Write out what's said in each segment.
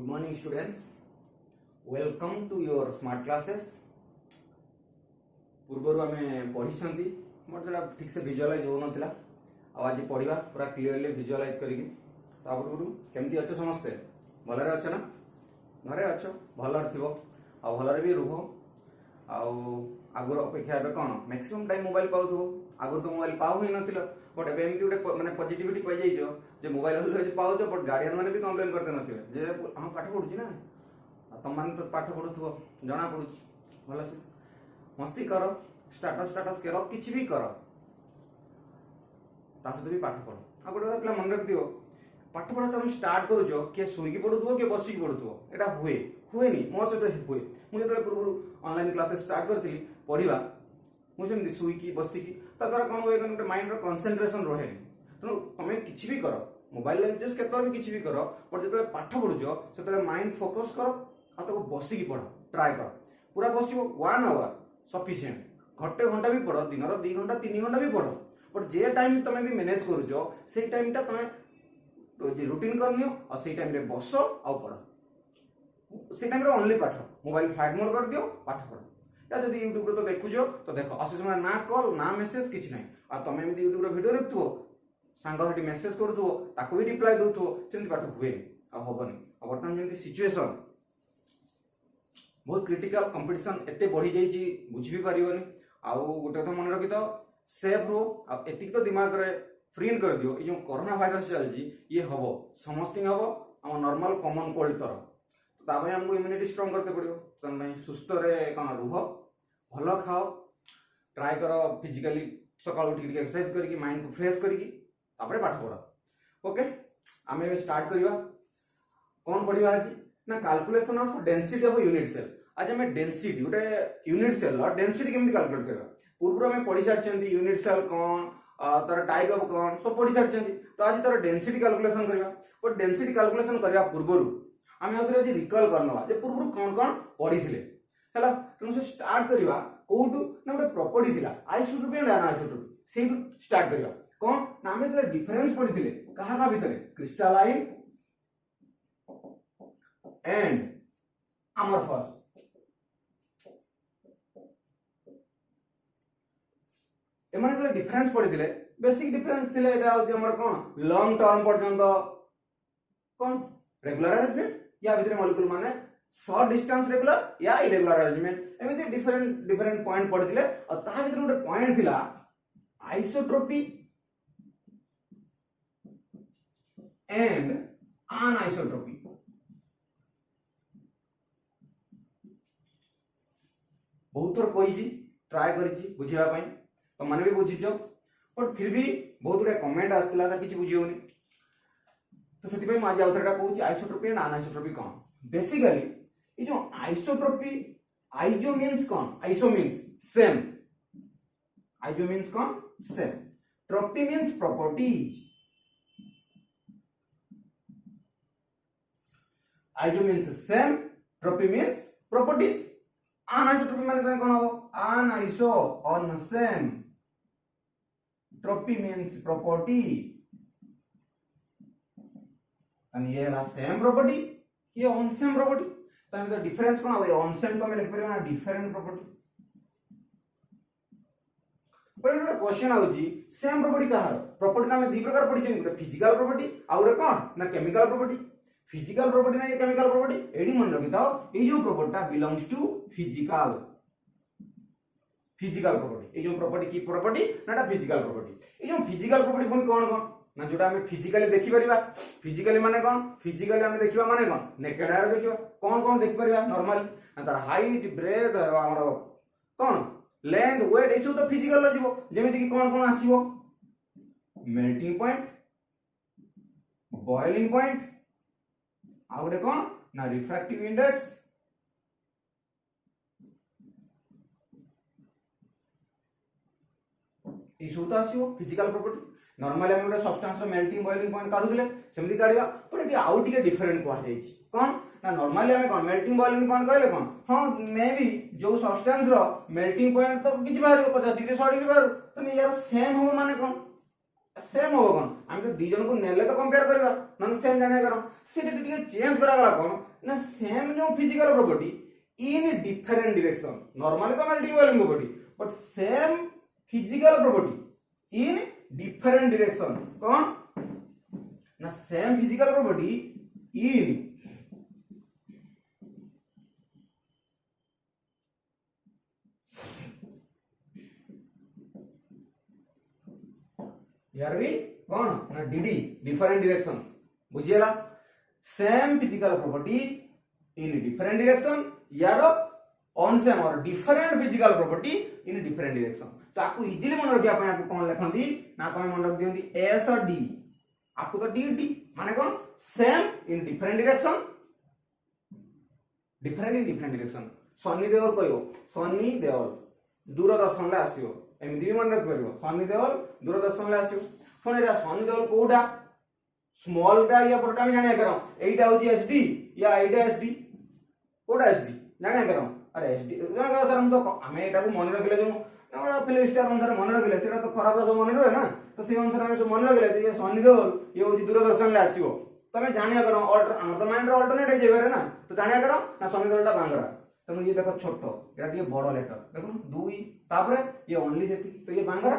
Good morning students. Welcome to your smart classes. पूर्वर आम पढ़ी मोर जो ठीक से विजुअलाइज हो ना आज पढ़ा पूरा क्लीयरली विजुअलाइज करके केमती अच्छे समस्ते भलरे अच्छे ना घरे अच्छ भलरे थी भलरे भी रुह आगुर अपेक्षा कौन मैक्सिमम टाइम मोबाइल पाऊ आगुर तो मोबाइल पाऊ ही नथिल बट एबे एमती गोटे माने पॉजिटिविटी पाई जाइछो जे मोबाइल अलवेज पाउछ बट गार्डियन माने भी कंप्लेन करते नथिबे जे हम पाठ पढुछि ना तुम माने तो पाठ पढुथबो जना पडुछि भला से मस्ती कर स्टाटस करो किछि भी कर ता सहित भी पाठ पढ़ आ गोटे पिला मन रख दियो पाठ पढ़ा तुम स्टार्ट करूछो के सोई की पढुथबो के बसी की पढुथबो एटा हुएनी मो सहित हुए मुझे जो पूर्व ऑनलाइन क्लासेस स्टार्ट करती पढ़ा मुझे शुईकी बसिकी द्वारा कौन हुए गोटे माइंड कंसंट्रेशन रहे तेणु तुम कि भी कर मोबाइल यूज के भी कि कर बट जो पाठ पढ़ुच से माइंड फोकस कर आ बसिकी पढ़ ट्राए कर पूरा बस 1 आवर सफिशिएंट घंटे घंटा भी पढ़ दिन 2 घंटा 3 घंटा भी पढ़ बट जे टाइम तुम भी मैनेज करुच से टाइमटा तुम रुटीन करनी और से टाइम बस आ पढ़ से टाइम ओनली पाठ मोबाइल फ्लाइट मोड कर दियो पाठ पढ़ या जब यूट्यूब तो देखुच तो देख अशेष समय ना कॉल ना मेसेज किसी ना आ तुम एमती यूट्यूब वीडियो देखुव सांग मेसेज करुव ताको भी रिप्लाई दौथो सेमती पाठ हुए आबनी बर्तमान जमी सिचुएसन बहुत क्रिटिकल कंपटीशन एते बढ़ी जाइए बुझी भी पारिबनी आउ गोटे कथा मन रखी तो सेफ रो एतिक तो दिमाग रे फ्रीन कर दियो ये जो कोरोना वायरस चलती ये हम समस्त हम आम नॉर्मल कॉमन कोल्ड तरह तो हमको इम्यूनिटी स्ट्रॉन्ग करते पड़ो तुम सुस्थ रे कौन रुह भल खाओ ट्राए कर फिजिकली सकाल उठ एक्सरसाइज करके माइंड को फ्रेश करके पाठ पढ़ ओके आम स्टार्ट करवा कौन पढ़ा आज ना calculation of density of unit cell आज आम डेंसिटी गोटे यूनिट सेल डेंसिटी केमती कैलकुलेट करवा पूर्व आम पढ़ी सारी यूनिट सेल कौन तार टाइप ऑफ कौन सब पढ़ी सारी तो आज तार डेंसिटी कैलकुलेशन करवा बट डेंसिटी कैलकुलेशन करने पूर्व आम आज रिकल करना पूर्व कौन कौन पढ़ी थे तेणु से स्टार्ट करवा कौटू ना गोटे प्रॉपर्टी थी आइसोट्रोपी एंड अनआइसोट्रोपी से स्टार्ट करवा कौन ना आम डिफरेंस पढ़ी थे क्या भितर क्रिस्टालाइन एंड अमरफस एमाने डिफरेंस पढ़ी थे बेसिक डिफरेंस थे कौन लॉन्ग टर्म पर्यंत कौन रेगुलर अरेंजमेंट या भितर मॉलिक्यूल माने शॉर्ट डिस्टेंस रेगुलर या इरेगुलर अरेंजमेंट एमती डिफरेंट डिफरेंट पॉइंट पढ़ी और ता भितर गोटे पॉइंट थिला आइसोट्रोपी एंड अनआइसोट्रोपी बहुत थर कही ट्राए करी बुझापी तो मैंने भी बुझीच बट फिर भी बहुत गुड़ा कमेंट आसाला कि बुझीनी तो से आज आउटा कहूँ आइसोट्रोपी एंड अनआइसोट्रोपी कौन बेसिकली ये जो आइसोट्रोपी आइसो मीन्स कौन iso means same iso means कौन same tropy means properties iso means same tropy means properties anisotropy माने कौन हो अनआइसो ऑन same tropy means property and ये है सेम प्रॉपर्टी ये ऑन सेम प्रॉपर्टी तो डिफरेंस कौन हो ऑन सेम तो हमें लिख पारे डिफरेंट प्रॉपर्टी पर एक क्वेश्चन आउची सेम प्रॉपर्टी कहार प्रॉपर्टी हमें दो प्रकार पढ़ी गोटे फिजिकल प्रॉपर्टी आ गोटे कौन ना केमिकल प्रॉपर्टी फिजिकल प्रॉपर्टी ना ये केमिकल प्रॉपर्टी एडी मन रखि थाओ ये जो property belongs to physical property ये जो प्रॉपर्टी की प्रॉपर्टी नाटा फिजिकल प्रॉपर्टी ये जो फिजिकल प्रॉपर्टी पुणी कौन कौन ना जोटा हमें फिजिकली देखि परिबा फिजिकली माने कौन फिजिकली हमें देखिबा माने कौन नेकेड आय देखिबा कौन कौन देखि परिबा नॉर्मली ना तार हाइट ब्रेथ हमर कौन लेंथ वेट ए सब तो फिजिकल ल जीवो जेमिति कि कौन कौन आसीबो मेल्टिंग पॉइंट बॉइलिंग पॉइंट आ गोटे कौन ना रिफ्रैक्टिव इंडेक्स ये सब तो आसीबो फिजिकल प्रॉपर्टी नॉर्मली हम गोटे सब्सटेंस मेल्टिंग बॉइलिंग पॉइंट काढुले सेमती काढिबा बट एटी आउ टिके डिफरेंट कहा जाईछि कौन ना नॉर्मली हम कौन मेल्टिंग बॉइलिंग पॉइंट कहले कौन हां मे बी जो सब्सटेंस रो मेल्टिंग पॉइंट तो किछि बाहर 50 डिग्री 100 डिग्री बाहर तो यार सेम हो माने कौन सेम हो कौन आम हम तो दी जन को नेले तो कंपेयर करबा नन सेम जाने करो सेटा टिके चेंज करा गला कोन ना सेम जो physical property in different direction normally तो multiple property but same physical property in different direction कौन ना सेम फिजिकल प्रॉपर्टी इन यार भी कौन ना डीडी डिफरेंट डायरेक्शन बुझिएला same physical property in different direction यार ऑन सेम और different physical property in different direction तो आपको इजीली मन रखिया पय आपको कौन लिखंती ना कौन मन रख दियंती एस और डी आपको तो डी डी माने कौन same in different direction different in different direction Sunny Deol कहयो सन्नी देओल दूरदर्शन ले आसीओ एमती भी मन रख पारिबो सन्नी देओल दूरदर्शन ले आसीओ फोन एटा सन्नी देओल कोडा स्मॉल टा या बड़टा में जाने करो एटा होची एसडी या एटा एसडी कोडा एसडी जाने करो अरे एसडी जाने करो सर हम तो हमें एटा को मन रखले जो हमरा फिल्म स्टार अनुसार मन रखले सेटा तो खराब सब मन रहे ना तो से अनुसार हम सब मन रखले तो ये सन्नी देओल ये होची दूरदर्शन ले आसीओ तमे जानिया करो ऑल्टर हम तो माइंड रे अल्टरनेट हे जेबे रे ना तो जानिया करो ना सन्नी देओल टा बांगरा तुम ये देखो छोट एटा ये बड़ लेटर देखो दुई तापरे ये ओनली सेति तो ये बांगरा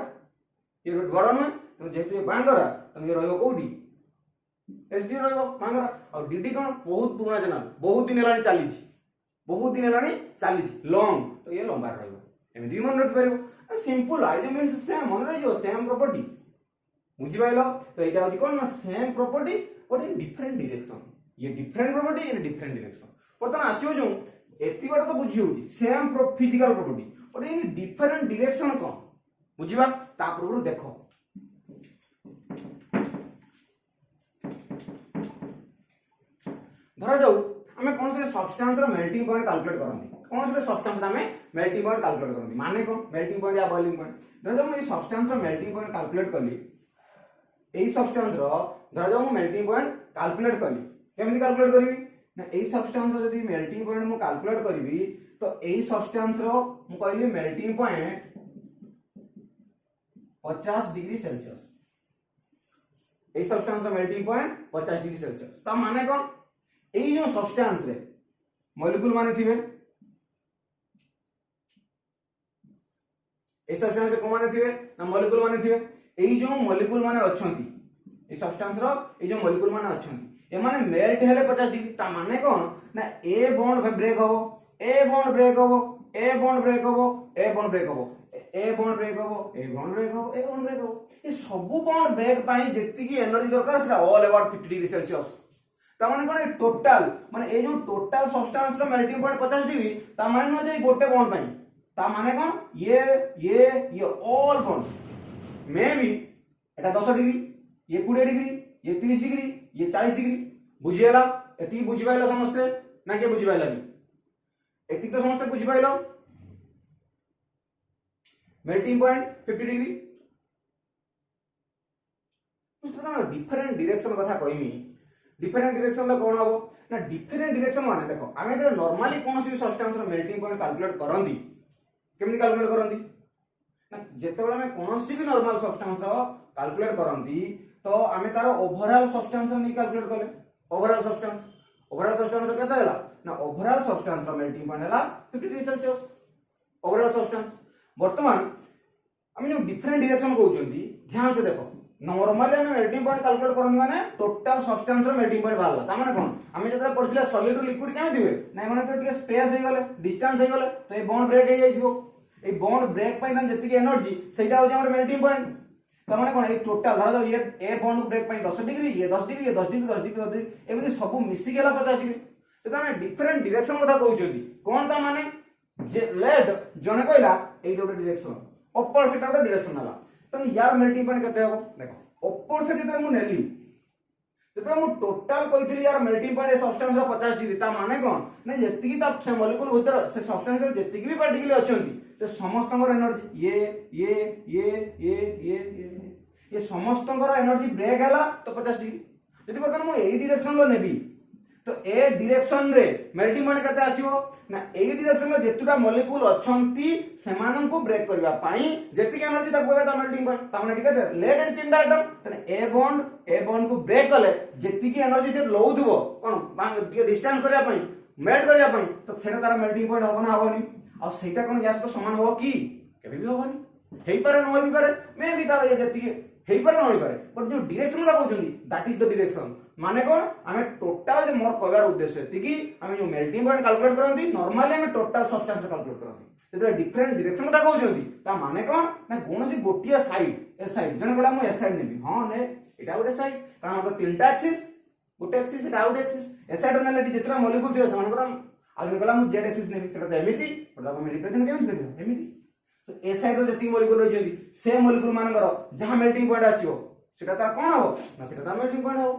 ये बड़ नुहे तो जेतु ये बांगरा तुम ये रहयो कोडी एसडी रहयो बांगरा और डीडी कोन बहुत पुराना चैनल बहुत दिन हेलानी चाली लॉन्ग तो ये लंबा रहयो एमदी मन रख परिबो सिंपल आई मींस सेम मन रहियो सेम प्रॉपर्टी बुझि पाइलो तो एटा होची कोन ना same property but in different direction ये different property in different direction वर्तमान आसियो जो एति बार तो बुझी होची same physical property but in different direction कोन बुझिबा ता पूर्व देखो धरा जाऊ आमे कोन से सब्सटेंस रो मेल्टिंग पॉइंट कैलकुलेट करंती कोन से सब्सटेंस आमे मेल्टिंग पॉइंट कैलकुलेट करंती माने कोन मेल्टिंग पॉइंट या बॉइलिंग पॉइंट धरा जाऊ मैं सब्सटेंस रो मेल्टिंग पॉइंट कैलकुलेट करली एई सब्सटेंस रो धरा जाऊ मैं मेल्टिंग पॉइंट कैलकुलेट करली केमिति कैलकुलेट करबी ना एई सब्सटेंस रो जदी मेल्टिंग पॉइंट मु कैलकुलेट करबी तो एई सब्सटेंस रो मु कहली मेल्टिंग पॉइंट 50 डिग्री सेल्सियस एई सब्सटेंस रो मेल्टिंग पॉइंट 50 डिग्री सेल्सियस ता माने कोन एई जो सब्सटेंस रे मॉलिक्यूल माने थिबे ए सब्सटेंस रे को माने थिबे ना मॉलिक्यूल माने थिबे एई जो मॉलिक्यूल माने अछंती ए सब्सटेंस रो ए जो मॉलिक्यूल माने अछंती ए माने मेल्ट हेले 50 डिग्री ता माने कोन ना ए बॉन्ड ब्रेक होबो ए बॉन्ड ब्रेक होबो ए बॉन्ड ब्रेक होबो ए बॉन्ड ब्रेक होबो ए बॉन्ड ब्रेक होबो ए बॉन्ड ब्रेक होबो ए बॉन्ड ब्रेक होबो ए सब बॉन्ड ब्रेक पाई जेति की एनर्जी दरकार सेटा ऑल अबाउट 50 डिग्री सेल्सियस ता माने कोन टोटल माने ए जो टोटल सब्सटेंस रो मेल्टिंग पॉइंट 50 डिग्री ता माने न जे गोटे बॉन्ड पाई ता माने कोन ये all bond may be Etah 10 degree ये 20 डिग्री ये 30 डिग्री ये 40 डिग्री बुझिएला एति बुझि पाइला समस्ते ना के बुझि पाइला भी एति तो समस्ते बुझि पाइलो मेल्टिंग पॉइंट 50 डिग्री तो डिफरेंट डायरेक्शन कथा कहमी डिफरेंट डायरेक्शन ला कोन हबो ना डिफरेंट डायरेक्शन माने देखो आमे जे नॉर्मली कोनोसी सब्सटेंस रो मेल्टिंग पॉइंट कैलकुलेट करंदी केमनि कैलकुलेट करंदी ना जेतेबेला आमे कोनोसी भी नॉर्मल सब्सटेंस रो कैलकुलेट करंदी तो आमे तार ओवरऑल सब्सटेंस रो नि कैलकुलेट करले ओवरऑल सब्सटेंस रो केते हला ना ओवरऑल सब्सटेंस रो मेल्टिंग पॉइंट हला 50 डिग्री सेल्सियस ओवरऑल सब्सटेंस वर्तमान आमे जो डिफरेंट डायरेक्शन कहउचंदी ध्यान से देखो नॉर्मली हमें मेल्टिंग पॉइंट कैलकुलेट करनी माने टोटल सब्सटेंस रो मेल्टिंग पॉइंट बाहरला ता माने कोन हमें जतरा पड़थिला सॉलिड टू लिक्विड केमे दिबे नै माने तो टिके स्पेस हे गले डिस्टेंस हे गले तो a bond break hey जाइथिबो a bond break pine जति की एनर्जी सेटा हो जे हमर मेल्टिंग पॉइंट ता माने कोन ए टोटल धरा जाऊ ये a bond break pine 10 degree ये 10 डिग्री ये 10 डिग्री 10 डिग्री 10 डिग्री एमि सब मिसी गेला 50 डिग्री तो हमें डिफरेंट डायरेक्शन कथा कहउचंदी कोन ता माने जे लेड जने कहला ए रोड डायरेक्शन ऊपर से का डायरेक्शन हला तो यार मेल्टिंग पॉइंट केते हो देखो ऊपर से जेते मु नेली जेते मु टोटल कहितली यार मेल्टिंग पॉइंट ए सब्सटेंस रो 50 डिग्री ता माने कोन नै जेतिकी ता से मॉलिक्यूल भीतर से सब्सटेंस रो जेतिकी भी पार्टिकल अछंती से समस्तंगर एनर्जी ये समस्तंगर एनर्जी ब्रेक हला तो 50 डिग्री जति बर्तन मु एई डायरेक्शन लो नेबी तो ए डायरेक्शन रे मेल्टिंग पॉइंट केते आसीबो ना ए डायरेक्शन रे जेतुटा मॉलिक्यूल अछंती सेमान को ब्रेक करबा पाई जेतिक एनर्जी तक होबे ता मेल्टिंग पॉइंट ता माने ठीक है लेट एंड तीन एटम तने ए बॉन्ड को ब्रेक कले जेतिक एनर्जी से लौथबो कोन डिस्टेंस करबा पाई मेल्ट करबा पाई तो सेटा तार मेल्टिंग पॉइंट होबो ना होबनी आ सेटा कोन गैस तो समान हो कि केबे भी होबनी हेई पारे न होई पारे मे भी तार जेतिक हेई पारे न होई पारे पर जो डायरेक्शन ला कहउछनी दैट इज द डायरेक्शन माने कोन हमें टोटल जे मोर कहबार उद्देश्य एतिकी हमें जो मेल्टिंग पॉइंट कैलकुलेट करंती नॉर्मली हमें टोटल सब्सटेंस कैलकुलेट करंती जेते डिफरेंट डायरेक्शन कथा कहउछनी ता माने कोन ना कोनोसी गोटिया साइड ए साइड जने कहला मु ए साइड नेबी हां ने एटा गोटे साइड कारण हमर तीनटा एक्सिस गोटे एक्सिस एटा आउट एक्सिस ए साइड नेले जेतरा मॉलिक्यूल थियो समान करम आ जने कहला मु जेड एक्सिस नेबी सेटा त एमिति पर हम रिप्रेजेंट केमिति करियो एमिति तो ए साइड रो जति मॉलिक्यूल रहिसेंती से मॉलिक्यूल मानकर जहां मेल्टिंग पॉइंट आसीयो सेटा ता कोन हो ना सेटा ता मेल्टिंग पॉइंट हो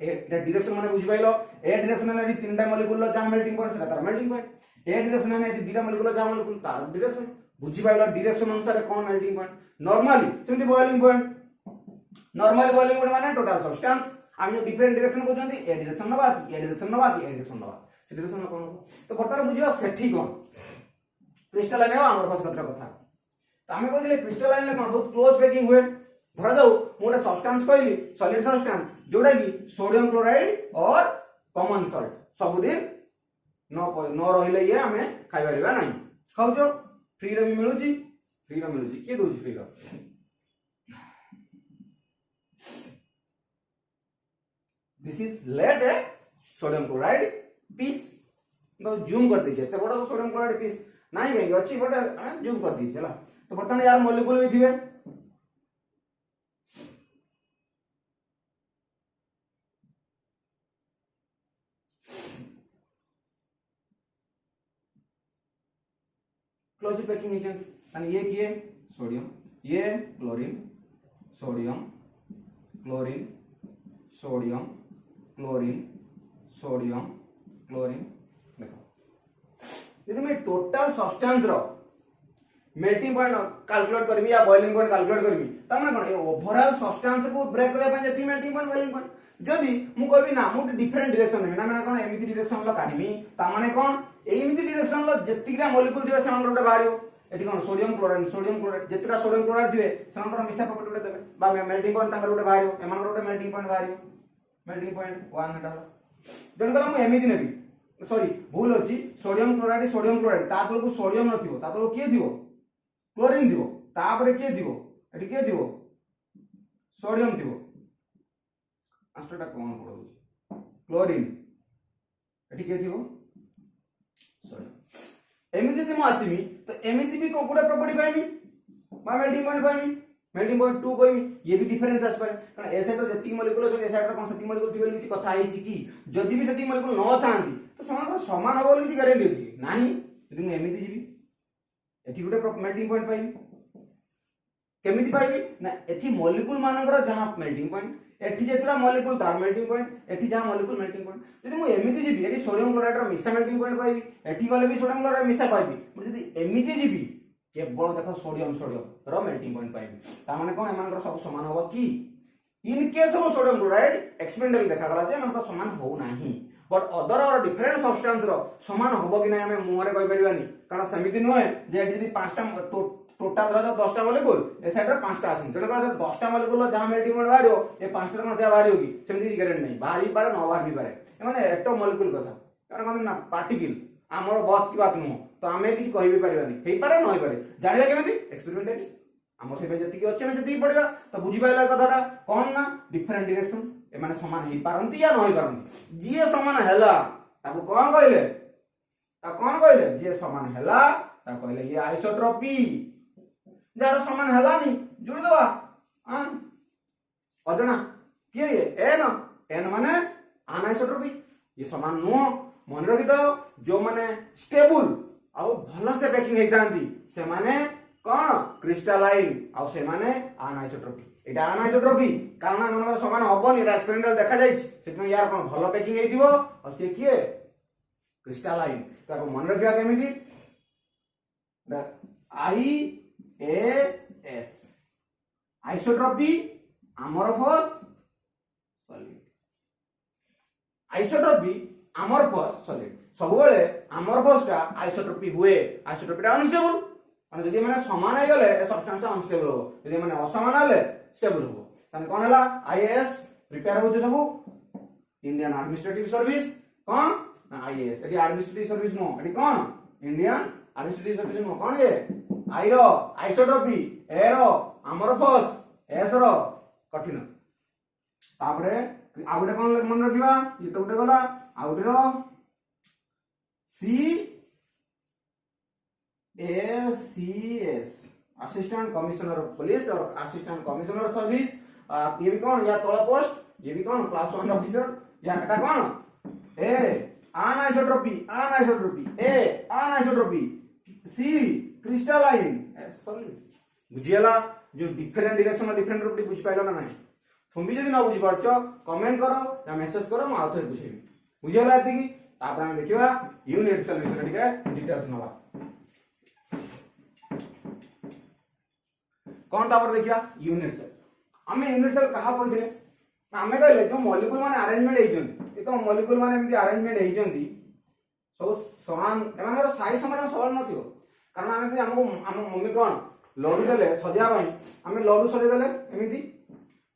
ए डायरेक्शन माने बुझि पाइलो ए डायरेक्शन ने तीनटा मॉलिक्यूल जहां मेल्टिंग पॉइंट सेटा तार मेल्टिंग पॉइंट ए डायरेक्शन ने दीटा मॉलिक्यूल जहां मॉलिक्यूल तार डायरेक्शन बुझि पाइलो डायरेक्शन अनुसार कोन मेल्टिंग पॉइंट नॉर्मली सेमति boiling point normally boiling point माने टोटल सब्सटेंस हम जो डिफरेंट डायरेक्शन को जानती ए डायरेक्शन नबा की ए डायरेक्शन नबा की ए डायरेक्शन नबा से डायरेक्शन कोन तो बर्तमान बुझियो सेठी कोन क्रिस्टलाइन है हमर फस कथा तो हमें कहले क्रिस्टलाइन ले कोन बहुत क्लोज पैकिंग हुए धरा जाऊ मोटे सब्सटेंस कहली सॉलिड सब्सटेंस जोड़ा की सोडियम क्लोराइड और कॉमन सॉल्ट सब दिन न रहिले ये हमें खाइ परिबा नहीं खाउजो फ्री रे भी मिलुची के दोची फ्री रो this is let a sodium chloride piece तो जूम कर दीजिए तो बड़ा सोडियम क्लोराइड पीस नहीं कहीं अच्छी बट हमें जूम कर दीजिए चला तो बर्तमान यार मॉलिक्यूल भी थिबे क्लोज पैकिंग एजेंट यानी ये किए सोडियम ये chlorine sodium chlorine sodium chlorine sodium chlorine देखो यदि मैं टोटल सब्सटेंस रो मेल्टिंग पॉइंट कैलकुलेट करबी या बॉइलिंग पॉइंट कैलकुलेट करबी त माने कोन ए ओवरऑल सब्सटेंस को ब्रेक करे पय जति मेल्टिंग पॉइंट बॉइलिंग पॉइंट जदी मु कहबी ना मु डिफरेंट डायरेक्शन में ना माने कोन एमिति डायरेक्शन लो काढिमी ता माने कोन एमिति डायरेक्शन लो जतिरा मॉलिक्यूल दिबे से हमर गोटे बाहरियो एठी कोन सोडियम क्लोराइड जतिरा सोडियम क्लोराइड दिबे सनकर मिसा प्रॉपर्टी गोटे देबे बा मेल्टिंग पॉइंट तांकर गोटे बाहरियो एमान गोटे मेल्टिंग पॉइंट बाहरियो मेल्टिंग पॉइंट 1 एटा जन कला मु एमिति नेबी सॉरी भूल अछि सोडियम क्लोराइड ता तलकु सोडियम नथिबो ता तलकु के दिबो क्लोरीन दिबो तापरे के दिबो एठी के दिबो सोडियम दिबो आस्टटा कोन पडो क्लोरीन एठी के दिबो सोडियम एमिति जे मु आसीमी तो एमिति भी कोकुडा प्रॉपर्टी पाइमी बा मेल्टिंग पॉइंट पाइमी मेल्टिंग पॉइंट 2 कोइमी ये भी डिफरेंस आस पारे कारण ए साइड जति मॉलिक्यूल छै ए साइड कोन सति मॉलिक्यूल थिबे किछि कथा आइ छि कि जदि भी सति मॉलिक्यूल न थांती तो समान समान हो बोली गारंटी अछि नाही यदि मु एमिति जिबी एठी गोटे मेल्टिंग पॉइंट पाइबी केमिति पाइबी ना एठी मॉलिक्यूल मानकर जहां मेल्टिंग पॉइंट एठी जेतरा मॉलिक्यूल तार मेल्टिंग पॉइंट एठी जहां मॉलिक्यूल मेल्टिंग पॉइंट यदि मु एमिति जिबी एठी सोडियम क्लोराइड रो मिसा मेल्टिंग पॉइंट पाइबी एठी गले भी सोडियम क्लोराइड मिसा पाइबी मु यदि एमिति जिबी केवल देखो सोडियम रो मेल्टिंग पॉइंट पाइबी ता माने कोन एमानकर सब समान होबा की in case of sodium chloride experimentally देखा गला जे एमानकर समान हो नाही बट अदर और डिफरेंट सब्सटेंस रो समान होबो कि नै हमें मुहरे कहि परिबानी कारण समिति नय जे यदि पांचटा टोटल रो 10टा मॉलिक्यूल ए साइड रो 5टा अछि जने कहै 10टा मॉलिक्यूल जहां मेल्टिंग पॉइंट बाहरियो ए 5टा कोन से बाहरियो कि सेमिति गारंटी नै बाहरी पारे न बाहरी पारे ए माने एटो मॉलिक्यूल कथा कारण कोन ना पार्टिकल हमर बस की बात नु तो हमें किसी कहि भी परिबानी हेई पारे न होई पारे जानिबा केमिति एक्सपेरिमेंट हमर से जति कि अछि हम सेति पढिबा तो बुझि पाइला कथाटा कोन ना डिफरेंट डायरेक्शन ए माने समान हेई पारंती या न होई पारंती जिए समान हैला ताको कोन कहले ता कोन कहले जिए समान हैला ता कहले ये आइसोट्रोपी जार समान हैला नी जुड़ दवा हां अजना के ये एन माने अनाइसोट्रोपी ये समान नो मन रखि दो जो माने स्टेबल आउ भलो से पैकिंग हेतांती से माने कोन क्रिस्टलाइन आउ से माने अनाइसोट्रोपी एटा अनाइसोट्रोपी कारण मन समान हबनी एटा एक्सपेरिमेंटल देखा जायछि सेतनो यार कोन भलो पैकिंग हेतिबो और से किए क्रिस्टलाइन ताको मन रखिया केमिति द I A S isotropy amorphous solid isotropy amorphous solid सब बेले अमरफस टा आइसोट्रोपी हुए आइसोट्रोपी टा अनस्टेबल माने जदि माने समान हे गले ए सब्सटेंस टा अनस्टेबल हो जदि माने असमान हले स्टेबल हो तने कोन हला आईएएस प्रिपेयर हो जे सब इंडियन एडमिनिस्ट्रेटिव सर्विस कोन ना आईएएस एटी एडमिनिस्ट्रेटिव सर्विस नो एटी कोन इंडियन एडमिनिस्ट्रेटिव सर्विस नो कोन ये आई रो आइसोट्रोपी ए रो अमरफस एस रो कठिन तापरे आ गोटे कोन मन रखिबा ये तो गोटे गला आ गोटे रो सी ACS assistant commissioner of police और असिस्टेंट कमिश्नर सर्विस ये भी कौन या तोला पोस्ट ये भी कौन क्लास 1 ऑफिसर या एटा कौन ए अनआइसोट्रोपी ए अनआइसोट्रोपी सी क्रिस्टलाइन सॉलिड बुझियला जो डिफरेंट डायरेक्शन डिफरेंट रूप बुझ पाइलो ना नहीं तुम भी जदि ना बुझी पारछो कमेंट करो या मैसेज करो मैं आउथर बुझेबी बुझियला एतिकी तापर हम देखिबा यूनिट सेल विषय टिके डिटेल्स नबा कौन तापर देखिबा यूनिट सेल हमें यूनिट सेल कहा कहथिले हमें कहले जो मॉलिक्यूल माने अरेंजमेंट हेइचंती ए तो मॉलिक्यूल माने एमती अरेंजमेंट हेइचंती सब समान एमानर साइज समान समान नथियो कारण हमें तो हमको हम मम्मी कोन लड्डू देले सजा भाई हमें लड्डू सजा देले एमिति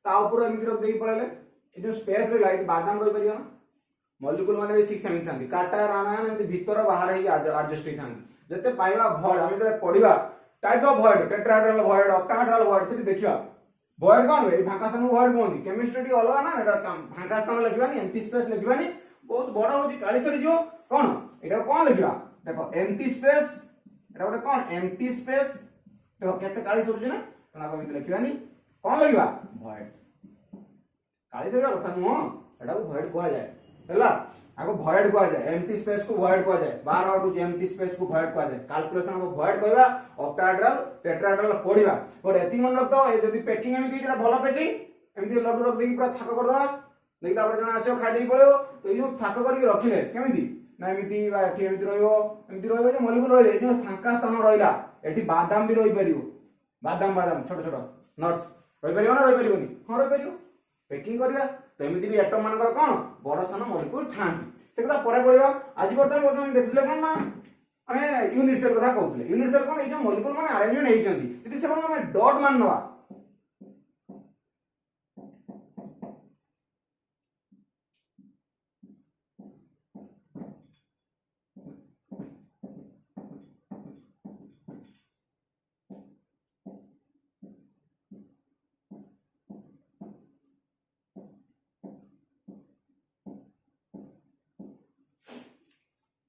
ता ऊपर एमिति रख देई पळले ए जो स्पेस रे लाइट बादाम रही परियो ना मॉलिक्यूल माने भी ठीक सेमिति थांती काटा राना एमिति भीतर बाहर हे एडजस्ट हे थांती जते पाइबा भॉइड हमें जते पढिबा टाइप ऑफ भॉइड टेट्राहेड्रल भॉइड ऑक्टाहेड्रल भॉइड से देखिबा भॉइड कोन वे फांका स्थान भॉइड कोंदी केमिस्ट्री टी अलगा ना एटा फांका स्थान लिखबानी एम्प्टी स्पेस लिखबानी बहुत बड़ा होची 40 सरी जो कोन एटा कोन लिखबा देखो एम्प्टी स्पेस एटा गोटे कोन एम्प्टी स्पेस देखो केते 40 होची ना तना को मित लिखबानी कोन लिखबा भॉइड 40 सरी कथा नु एटा को भॉइड कोआ जाय हला आको भॉइड कोआ जाय एम्प्टी स्पेस को भॉइड कोआ जाय बार आउट जो एम्प्टी स्पेस को भॉइड कोआ जाय कैलकुलेशन ऑफ भॉइड कहबा ऑक्टाहेड्रल टेट्राहेड्रल पढिबा और एति मन रख दो ए जदी पैकिंग एमिति जेटा भलो पैकिंग एमिति लड्डू रख देकी पूरा थाक कर दवा देखि तापर जण आसियो खाइ देई पळो तो यो थाक करके रखिले केमिति ना एमिति बा एठी एमिति रहइबो जे मॉलिक्यूल रहिले जो फांका स्थान रहिला एठी बादाम भी रहि परियो बादाम बादाम छोट छोट नट्स रहि परियो ना रहि परियोनी हां रहि परियो पैकिंग करबा तो एमिति भी एटम मानकर कोन बड़ सान मॉलिक्यूल थांती से कथा परे पड़िबा आज बर्तमान हम देखले कोन ना हमें यूनिट सेल कथा कहउतले यूनिट सेल कोन ए जो मॉलिक्यूल माने अरेंजमेंट हेइचंती जदि से हमें डॉट मान नवा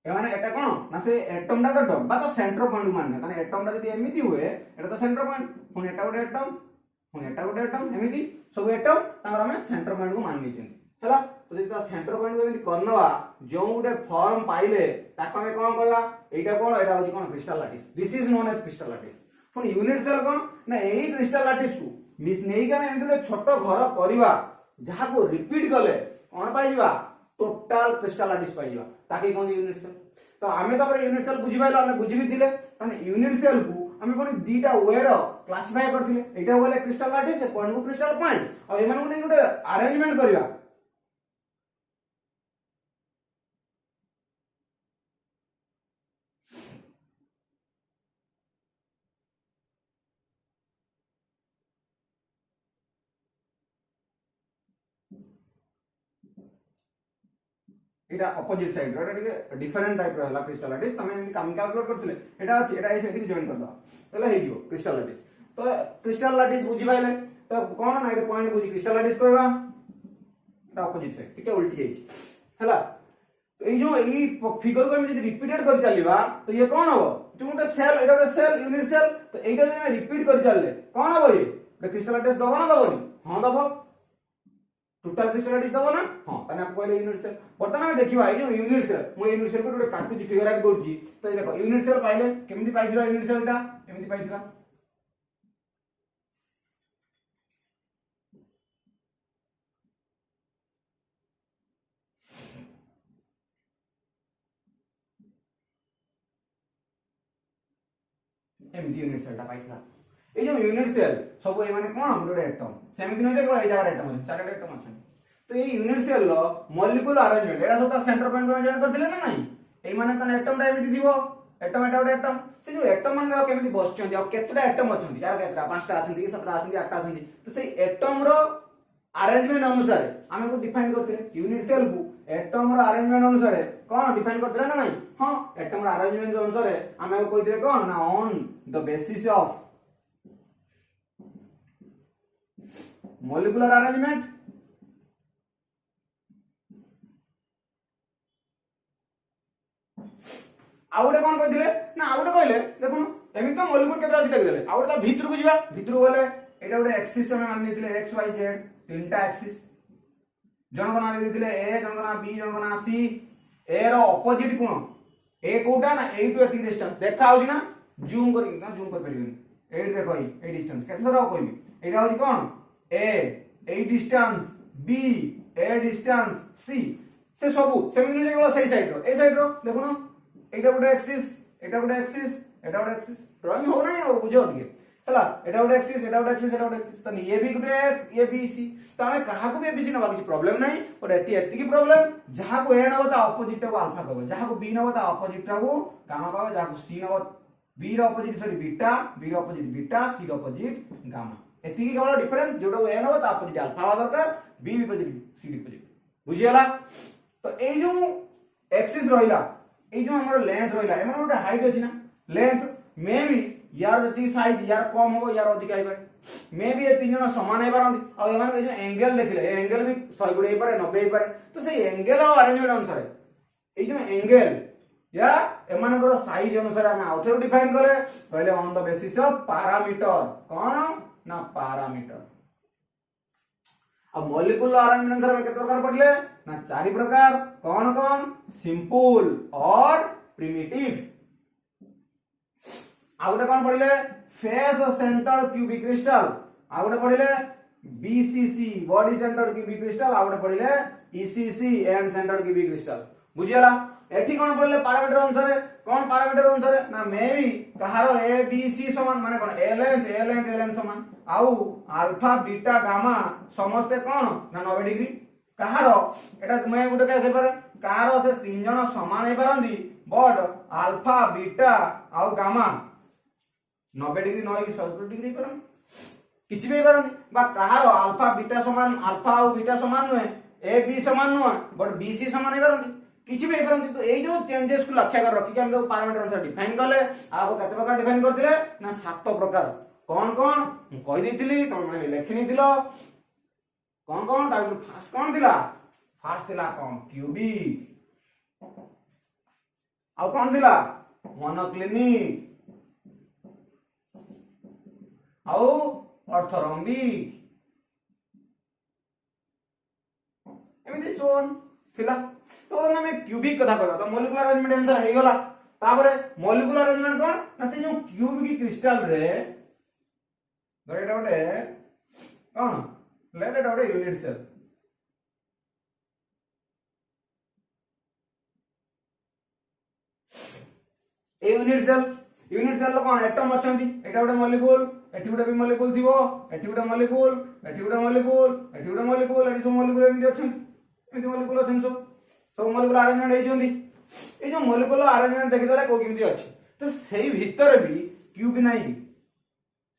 एमाने एटा कोन ना से एटम डा डॉट बा तो सेंटर पॉइंट मानने कारण एटम डा जदी एमिति हुए एटा तो सेंटर पॉइंट हुन एटा गोटे एटम एमिति सब एटम तांगर हमें सेंटर पॉइंट को मान नीचन हला तो जदी तो सेंटर पॉइंट को एमिति करनवा जो गोटे फॉर्म पाइले ताको हमें कोन कहबा एटा कोन एटा होची कोन crystal lattice this is known as crystal lattice फुन यूनिट सेल कोन ना एही क्रिस्टल लैटिस को मिस नेही के एमिति छोटो घर करबा जहा को रिपीट कले कोन पाइबा टोटल क्रिस्टल लैटिस पाइबा ताके कोन यूनिट सेल तो हमें तो यूनिट सेल बुझी पाइलो हमें बुझी भी थिले माने यूनिट सेल को हमें कोन दीटा वे रो क्लासिफाई करथिले एटा होले क्रिस्टल लैटिस से पॉइंट को क्रिस्टल पॉइंट और एमान को नै गोटे अरेंजमेंट करबा एटा अपोजिट साइड रो एटा डिफरेंट टाइप रो हला क्रिस्टल लैटिस तमे एमि काम कैलकुलेट करथिले एटा अछि एटा एसे एठी जॉइन कर दो तले हे जिवो क्रिस्टल लैटिस तो क्रिस्टल लैटिस बुझी पाइले तो कोन ना ए पॉइंट बुझी क्रिस्टल लैटिस कहबा एटा अपोजिट साइड ठीक है उल्टी जाई हला तो ए जो ई फिगर को हम यदि रिपीटेड कर चलीबा तो ये कोन हो जो गोटे सेल एटा गोटे सेल यूनिट सेल तो एटा जने रिपीट कर चलले कोन हो ये क्रिस्टल लैटिस दबो ना दबोनी हां दबो टोटल क्रिस्टल लैटिस दबो ना हां तने आपको कहले यूनिट सेल बर्तमान हम देखिबा ए जो यूनिट सेल मो यूनिट सेल को गोटे काटू जी फिगर आउट करछि तो ये देखो यूनिट सेल पाइले केमिति पाइदिबा यूनिट सेलटा केमिति पाइदिबा एमिति यूनिट सेलटा पाइसला ए जो यूनिट सेल सब ए माने कोन गोटे एटम सेमिति नै जे ए जगह एटम अछि चारटा एटम अछि तो ये यूनिट सेल लो मॉलिक्यूल अरेंजमेंट एटा सब सेंटर पॉइंट को जान करथिले ना नहीं एई माने तने एटम टा एमिति दिबो एटम एटा उडे एटम से जो एटम माने देखो केमिति बसचंती आ केतटा एटम अछंती यार केतरा पांचटा अछंती 17 अछंती 8टा अछंती तो से एटम रो अरेंजमेंट अनुसार आमे को डिफाइन करथिले यूनिट सेल को एटम रो अरेंजमेंट अनुसार कोन डिफाइन करथिले ना नहीं हां एटम रो अरेंजमेंट अनुसार आमे को कहिथिले कोन ना on the basis of molecular arrangement आउटे कोन कहिथिले ना आउटे कहले देखुन एमि तो मॉलिक्यूल केतरा अछि देख देले आउटे तो भीतर को जिबा भीतर गले एटा उडे एक्सिस हम मान नेथिले x y z तीनटा एक्सिस जन कोना देथिले a जन कोना b जन कोना c a रो ऑपोजिट कोन a कोटा ना a टू एति डिस्टेंस देखा होजी ना जूम कर परिबेनी एट देखो ए डिस्टेंस केते सरा कहबी एटा होजी कोन A distance b A distance c से सबु सेमिति जे गला सही साइड रो देखुन एटा गुटे एक्सिस एटा गुटे एक्सिस एटा गुटे एक्सिस ड्राइंग हो नै हो बुझो दिए हला एटा गुटे एक्सिस एटा गुटे एक्सिस एटा गुटे एक्सिस त ये भी गुटे ए बी सी त हमें कहा को भी ए बी सी नबा किसी प्रॉब्लम नै और एति की प्रॉब्लम जहा को ए नबो ता ऑपोजिट को अल्फा कहबो जहा को बी नबो ता ऑपोजिट को गामा कहबो जहा को सी नबो बी रो ऑपोजिट सॉरी बीटा बी रो ऑपोजिट बीटा सी रो ऑपोजिट गामा एति की केवल डिफरेंस जोडो ए नबो ता ऑपोजिट अल्फा हवा दरकार बी ऑपोजिट सी ऑपोजिट बुझियला तो ए जो एक्सिस रहिला ए जो हमर लेंथ रहिला एमन गोटे हाइट अछि ना लेंथ मे बी यार जति साइज यार कम होबो यार अधिक आइबे मे बी ए तीन जन समान हे पारंती आ एमन के जो एंगल देखले ए एंगल भी 100 गुणे हे पारे 90 हे पारे तो से एंगल और अरेंजमेंट अनुसार ए जो एंगल या एमन को साइज अनुसार हम आउथर डिफाइन करे पहले on the basis of parameter कोन ना पैरामीटर अब मॉलिक्यूलर अरेंजमेंट अनुसार हम केते प्रकार पढ़ले ना चारि प्रकार कौन कौन सिंपल और प्रिमिटिव आउटे कौन पढ़ले फेस सेंटर्ड क्यूबिक क्रिस्टल आउटे पढ़ले BCC body centred cubic crystal आउटे पढ़ले ECC end centred cubic crystal बुझियला एठी कौन पढ़ले पैरामीटर अनुसार कौन पैरामीटर अनुसार ना मे बी कहारो ए बी सी समान माने कौन ए लेंथ समान आउ अल्फा बीटा गामा समस्त कौन ना 90 डिग्री कहारो एटा मैं गुटे कैसे पारे कहारो से तीन जन समान हे पारंदी बट अल्फा बीटा आउ गामा 90 डिग्री न 170 डिग्री पारन किछि भी पारन बा कहारो अल्फा बीटा समान अल्फा आउ बीटा समान नुहे ए बी समान नुहे बट बी सी समान हे पारंदी किछि भी पारंदी तो ए जो चेंजेस को लक्ष्य कर रखि के हम तो पैरामीटर अनुसार डिफाइन करले आको कते प्रकार डिफाइन करथिले ना 7 प्रकार कौन कौन कहि देथिली तुम माने लिखि निथिलो कौन कौन तार फास्ट कौन थिला फास्ट थिला कौन क्यूबिक आ कौन थिला मोनोक्लिनिक आउ ऑर्थोरोम्बिक एमिति सोन थिला तो हमें क्यूबिक कथा कहबा तो मॉलिक्यूलर अरेंजमेंट आंसर हे गला तापरे मॉलिक्यूलर अरेंजमेंट कोन ना से जो क्यूबिक क्रिस्टल रे धरेटा गोटे कौन लेट एटा गोटे unit cell a unit cell cone atom अछंती एटा गोटे मॉलिक्यूल एठी गोटे भी मॉलिक्यूल थिबो एठी गोटे मॉलिक्यूल एठी गोटे मॉलिक्यूल एठी गोटे मॉलिक्यूल एठी सब मॉलिक्यूल एमि अछंती एमि मॉलिक्यूल अछन सब मॉलिक्यूल अरेंजमेंट हे जोंदी ए जो मॉलिक्यूल अरेंजमेंट देखि देला को किमती अछि तो सेही भीतर भी क्यूब नाही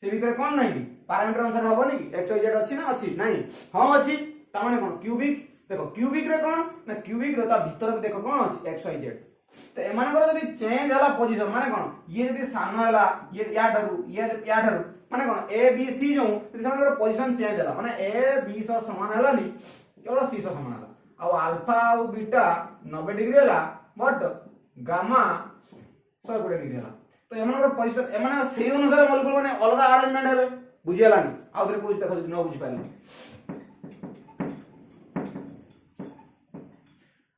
से भीतर कोन नाही पैरामीटर अनुसार होबो नि एक्स वाई जेड अछि ना अछि नाही हां अछि ता माने कोन क्यूबिक देखो क्यूबिक रे कोन ना क्यूबिक रे ता भीतर भी देखो कोन अछि एक्स वाई जेड तो एमान को जदी चेंज हला पोजीशन माने कोन ये जदी सानो हला ये या डरू ये या डरू माने कोन ए बी सी जो जदी सानो पोजीशन चेंज हला माने ए बी सो समान हला नि केवल सी सो समान हला आ अल्फा आ बीटा 90 डिग्री हला बट गामा 120 डिग्री हला तो एमान पोजीशन एमान सेही अनुसार मॉलिक्यूल माने अलगा अरेंजमेंट हेबे बुझियलानी आउ थरे कोइ देखो न बुझि पाइले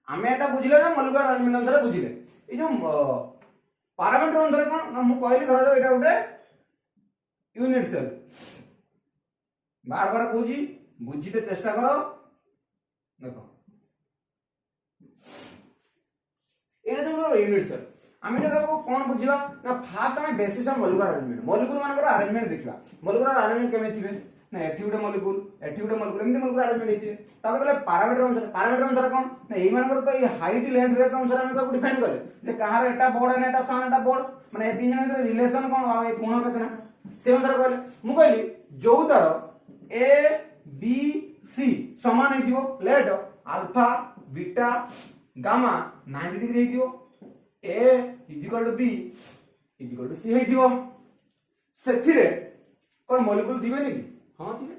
आमे एटा बुझिले जे मॉलिक्यूलर अरेंजमेंट अनुसार बुझिले ए जो पैरामीटर अनुसार कोन ना मु कहली धरा जाओ एटा उठे यूनिट सेल बार बार कहूजी बुझिते चेष्टा करो देखो एटा जो यूनिट सेल आमे जो कोन बुझिबा ना फास्ट आमे basis of molecular arrangement molecule मानकर अरेंजमेंट देखिबा मॉलिक्यूलर अरेंजमेंट केमे थिबे ना एठी गुटे मॉलिक्यूल एमती मॉलिक्यूल अरेंजमेंट हेतिबे तापर कहले पैरामीटर अनुसार कोन ना एई मानकर तो ये हाइट लेंथ रेट अनुसार हम को डिफाइन करले जे कहार एटा बड़ है ना एटा सान एटा बड़ माने ए तीन जन के रिलेशन कोन आ ए कोण केतना से अनुसार कहले मु कहली जो तार ए बी सी समान हेतिबो let alpha beta gamma 90 degree हेतिबो A equal to B equal to C हेतिबो सेथिरे कोन मॉलिक्यूल दिबे नि हां थिबे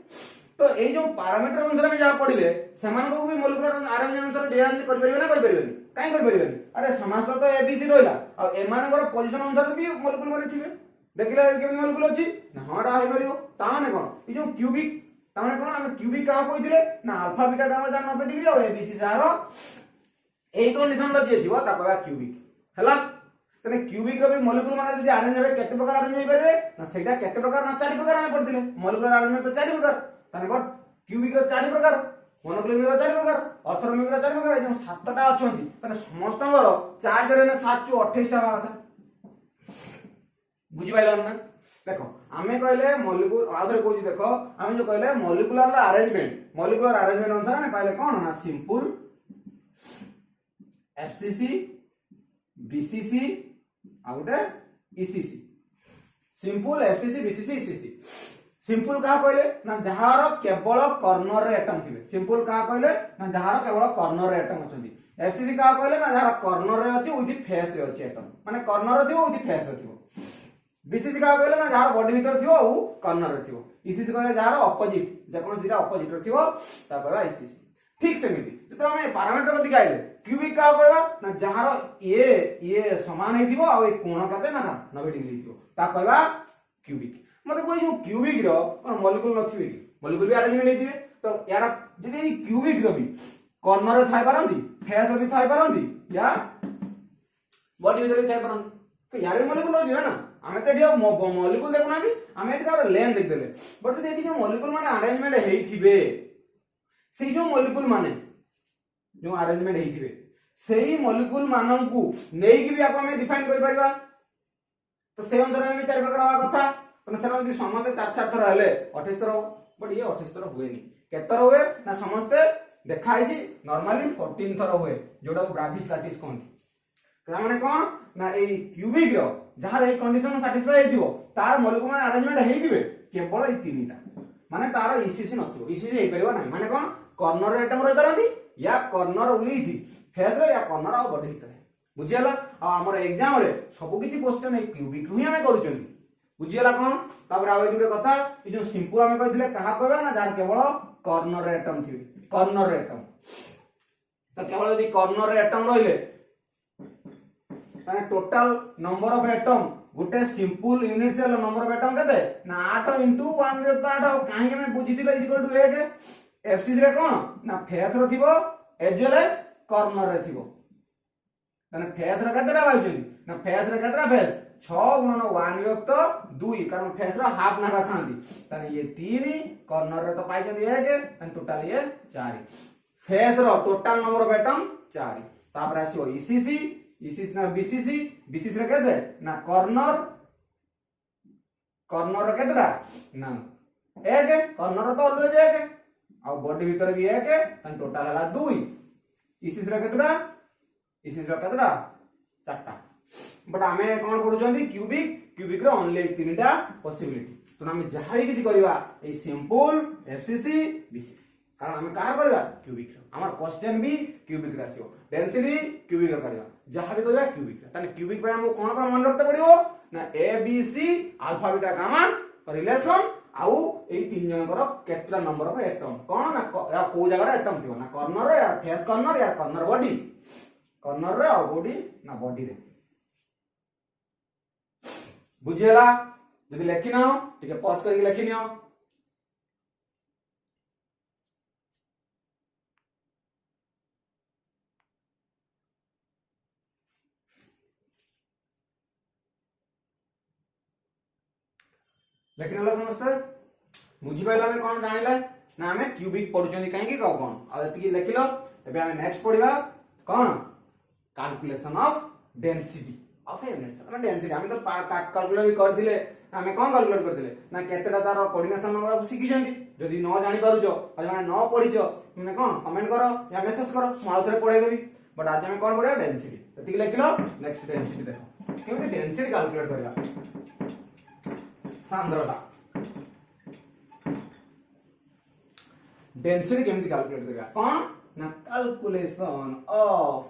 तो ए जो पैरामीटर अनुसार में जा पडिले समान को भी मॉलिक्यूलर अरेंजमेंट अनुसार डिफाइन कर परिबे ना कर परिबे काई कर परिबे अरे समस्त तो ए बी सी रहला आ ए मानकर पोजीशन अनुसार भी मॉलिक्यूल माने थिबे देखिला केमि मॉलिक्यूल अछि ना हाडा हे परिबो ता माने कोन ई जो क्यूबिक ता माने कोन हम क्यूबिक का कहिथिले ना अल्फा बीटा गामा जा 90 डिग्री और ए बी सी जार ए कंडीशन ला जे थिबो ता कहबा क्यूबिक हला तने क्यूबिक रो भी मॉलिक्यूल माने जे अरेंज हेबे केते प्रकार अरेंज होई परबे ना सेटा केते प्रकार ना चार प्रकार हम पढिथिले मॉलिक्यूलर अरेंजमेंट तो चार प्रकार तने कोन क्यूबिक रो चार प्रकार मोनोक्लोनिक रो चार प्रकार ऑर्थोनोमिक रो चार प्रकार जे सातटा अछंती तने समस्त रो 4 जरे ना 7 * 28 टा बात बुझि पाइलन ना देखो आमे कहले मॉलिक्यूल आथरे कोजी देखो आमे जो कहले मॉलिक्यूलर अरेंजमेंट अनुसार हमें पाइले कोन ना सिंपल एफसीसी बीसीसी आउटे ECC simple FCC BCC ECC simple का कहले ना जहार केवल कॉर्नर रे एटम थिबे सिंपल का कहले ना जहार केवल कॉर्नर रे एटम अछंती एफसीसी का कहले ना जहार कॉर्नर रे अछि विथ फेस रे अछि एटम माने कॉर्नर रे थिबो विथ फेस रे थिबो बीसीसी का कहले ना जहार बॉडी भीतर थिबो उ कॉर्नर रे थिबो ईसीसी कहले जहार ऑपोजिट जे कोन जीरा ऑपोजिट रे थिबो ता कहबा ईसीसी ठीक सेमिति तो हमें पैरामीटर को दिखाइले क्यूबिक का कहबा ना जहार ये समान हेतिबो आ ए कोण कते ना 90 डिग्री हेतिबो ता कहबा क्यूबिक मते कोइ जो क्यूबिक रो कोन मॉलिक्यूल नथिबे कि मॉलिक्यूल भी अरेंजमेंट हेतिबे तो यार जदि ए क्यूबिक रो भी कॉर्नर रे थाई पारंती फेस रे भी थाई पारंती या बॉडी भीतर भी थाई पारंती तो यार मॉलिक्यूल रो दिबे ना हमें तो एठी मॉलिक्यूल देखुना कि हमें एठी तार लेंथ देख देले बट जदि एठी जो मॉलिक्यूल माने अरेंजमेंट हेइथिबे से जो मॉलिक्यूल माने जो अरेंजमेंट हेइथिबे सेही मॉलिक्यूल मानन को नेई कि भी आको हमें डिफाइन कर परिबा तो से अनुसार में चार प्रकार हवा कथा तने से यदि समस्त चार चार थर हेले 28 थर बट ये 28 थर हुए नहीं केत थर हुए ना समस्त देखाई जी नॉर्मली 14 थर हुए जोडा ब्राविस लैटिस कोन माने कोन ना ए क्यूबिक रो जहार ए कंडीशन सैटिस्फाई हेतिबो तार मॉलिक्यूल माने अरेंजमेंट हेइथिबे केवल ए तीनटा माने तार ईसीसी नथिबो ईसीसी हे परिबो नाही माने कोन कॉर्नर रे आइटम रहि परंती या कॉर्नर विथ फेस रे या कॉर्नर आ बॉडी भीतर बुझियला आ हमर एग्जाम रे सब किछि क्वेश्चन ए क्यूबिक रु ही हमें करूचंती बुझियला कोन तापर आ एठी कथा ई जो सिंपल हमें कहिथिले कहा कहबा ना जार केवल कॉर्नर रे आइटम थिबे कॉर्नर रे आइटम तो केवल यदि कॉर्नर रे आइटम रहिले ताने टोटल नंबर ऑफ एटम गुटे simple unit cell number of atom केते ना 8 * 1 + 8 काहे हमें बुझिथिले इक्वल टू 1 एफसीसी रे कोन ना फेस रो थिबो एज वेल एज कॉर्नर रे थिबो तने फेस रे केतरा बाइचुनी ना फेस रे केतरा फेस 6 * 1 + 2 कारण फेस रो हाफ नाका थांती तने ये 3 कॉर्नर रे तो पाइचंदी 1 एंड टोटल ये 4 फेस रो टोटल नंबर ऑफ एटम 4 तापर आसीओ ईसीसी ईसीसी ना बीसीसी बीसीसी रे केते ना कॉर्नर रे केतरा ना 1 कॉर्नर तो ऑलवेज 1 आ बॉडी भीतर भी 1 एंड टोटल हला 2 ईसीसी रे केतरा चारटा बट हमें कोन पढुचंदी क्यूबिक रो ओनली तीनटा पॉसिबिलिटी तो हमें जहां भी किछि करबा ए सिंपल एफसीसी बीसीसी कारण हमें कहा करबा क्यूबिक रो हमर क्वेश्चन भी क्यूबिक रे आसीओ डेंसिटी क्यूबिक रो करबा जहां भी करबा क्यूबिक रे तने क्यूबिक पे हमको कोन मन रखते पड़िबो ना A B C alpha beta gamma relation आउ ए तीन जनकर केतरा नंबर ऑफ एटम कोन ना या को जगह एटम थिबो ना कॉर्नर रे या फेस कॉर्नर या कॉर्नर बॉडी कॉर्नर रे आ बॉडी ना बॉडी रे बुझेला जदि लेखि ना ठीक है पॉज करके लेखि नियो लेकिन समस्ते बुझी पाइला हमें कौन जानिला ना हमें क्यूबिक पढुचंदी काहे कि कौन आ एति लिखिलो एबे हमें नेक्स्ट पढिबा कौन calculation of density of a unit ना डेंसिटी हम तो कैलकुलेट भी कर दिले आमे कोन कैलकुलेट करथिले ना केतेटा तार कोऑर्डिनेशन नंबर शिखिछंती जदि न जानि पारुछो आ माने न पढिछो माने कोन कमेंट करो या मेसेज करो म आउ थरे पढाई देबी बट आज हमें कोन पढिया डेंसिटी एतिक लिखिलो नेक्स्ट डेंसिटी देखो केमते डेंसिटी कैलकुलेट करबा सांद्रता डेंसिटी केमते कैलकुलेट करबा कोन ना कैलकुलेशन ऑफ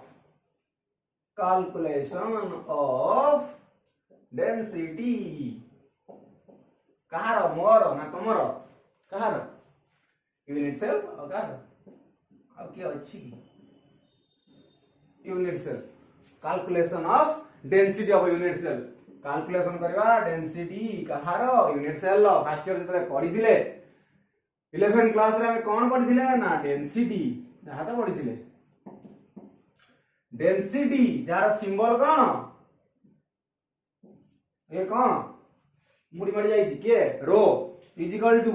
डेंसिटी कहार मोर ना तमर कहार यूनिट सेल और कहार आ के अछि unit cell calculation of density of unit cell calculation करबा डेंसिटी कहार यूनिट सेल लो फर्स्ट ईयर जतरे पढी थिले 11 क्लास रे हम कोन पढी थिले ना डेंसिटी जहा तो पढी थिले डेंसिटी जार सिंबल कोन ये कौन मुड़ी मड़ी जाई के रो इज इक्वल टू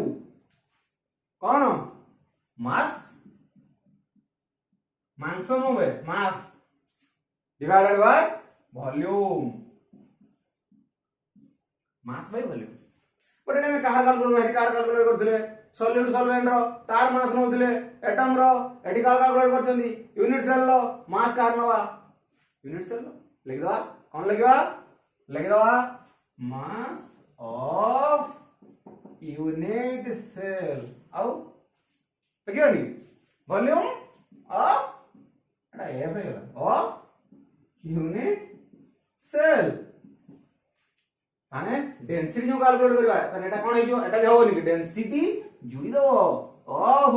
कौन मास मास नोबे mass divided by volume mass by volume but एने में कहार कैलकुलेट करथिले सॉलिड सॉल्वेंट रो तार मास नोथिले एटम रो एटी कैलकुलेट करथंदी यूनिट सेल रो मास कार नवा यूनिट सेल रो लिख दवा कौन लिख दवा mass of unit cell आउ लिखियो नी वॉल्यूम ऑफ एटा एफ है ऑफ यूनिट सेल माने डेंसिटी जो कैलकुलेट करबा त एटा कोन हेजो एटा भी होबनी डेंसिटी जुड़ी दो of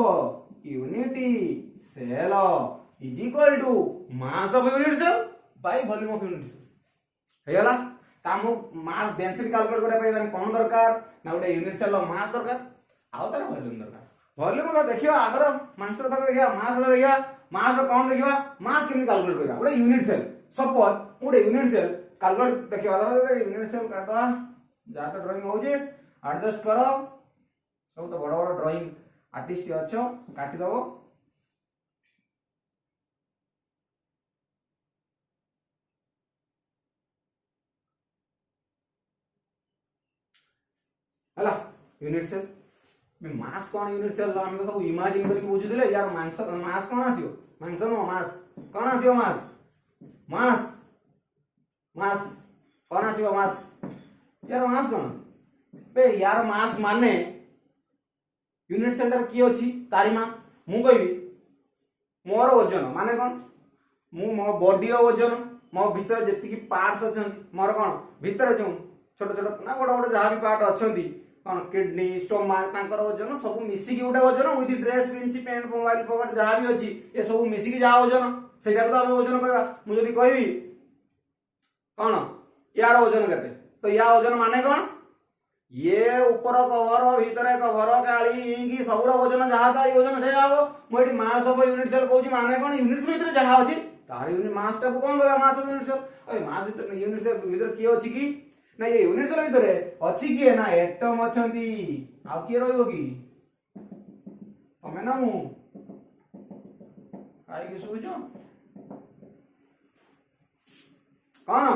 unit cell is equal to mass of unit cell by volume of unit cell हेला तामु मास डेंसिटी कैलकुलेट करे पय जानि कोन दरकार ना उडे यूनिट सेल मास दरकार आउ तार वॉल्यूम दरकार वॉल्यूम तो देखियो आगर मास तो देखिया मास रो कोन देखिबा मास केमि कैलकुलेट करबा उडे यूनिट सेल सपोज उडे यूनिट सेल कैलकुलेट देखियो आगर यूनिट सेल करदा जा तो ड्राइंग हो जे एडजस्ट करो सब तो बड़ बड़ ड्राइंग आर्टिस्ट अछो काटी दबो हला यूनिट सेल में मास कोन यूनिट सेल हम तो सब इमेजिन करके बुझुदिले यार मास कोन आसियो मांस नो मास कोन आसियो मास मास मास कोन आसियो मास यार मास कोन बे यार मास माने यूनिट सेल तर की अछि तारी मास मु कहबी मोर वजन माने कोन मु मो बॉडी रो वजन मो भीतर जेति की पार्ट्स अछन मोर कोन भीतर जो छोट छोट ना बड़ बड़ जहा भी पार्ट अछंती कौन किडनी स्टोमक तांकर वजन सब मिसिकी उठा वजन विथ ड्रेस पिंची पेंट मोबाइल पॉकेट जहाँ भी अच्छी ये सब मिसिकी जहाँ वजन से तो आम वजन कहवा मुझे कहबी कौन यार वजन केते तो या वजन माने कौन ये ऊपर कवर भीतर कवर काली इंगी सबुर वजन जहाँ था ये वजन से आबो मुझे मास ऑफ यूनिट सेल कहूँ माने कौन यूनिट्स भीतर जहाँ अच्छी तार यूनिट मास टाको कौन कहबा मास ऑफ यूनिट सेल अरे मास भीतर यूनिट सेल भीतर किए अछि की ना ये यूनिट सेल भीतर अछि किए ना एटम अछंती आ किए रहइबो की तमे ना मु आई के सुजो कौन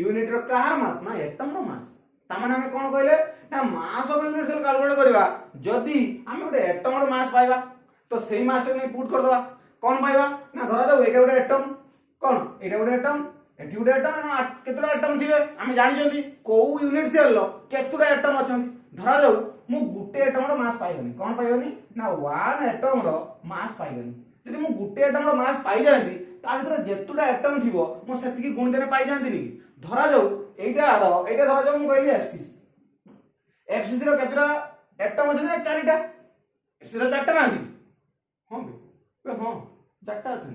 यूनिट रो कहार मास ना एटम रो मास तामाने हमें कोन कहले ना mass of unit cell calculate करबा जदी हमें गोटे एटम रो मास पाइबा तो सेही मास को नहीं पुट कर दबा कोन पाइबा ना धरा जाऊ एटा गोटे एटम कोन एटा गोटे एटम एटी गोटे एटम ना केतरा एटम थिबे हम जानि जंती को यूनिट सेल लो केतरा एटम अछंती धरा जाऊ मु गुटे एटम रो मास पाइगनी कोन पाइगनी ना वन एटम रो मास पाइगनी जदी मु गुटे एटम रो मास पाइ जांती ता भीतर जेतुडा एटम थिबो मु सेतिकी गुण देने पाइ जांती नी धरा जाऊ एटा धरा जाऊ मु कहली एफसीसी रो केतरा एटम अछन ना चारिटा एफसीसी रो चारटा नांदी हां बे हां चारटा अछन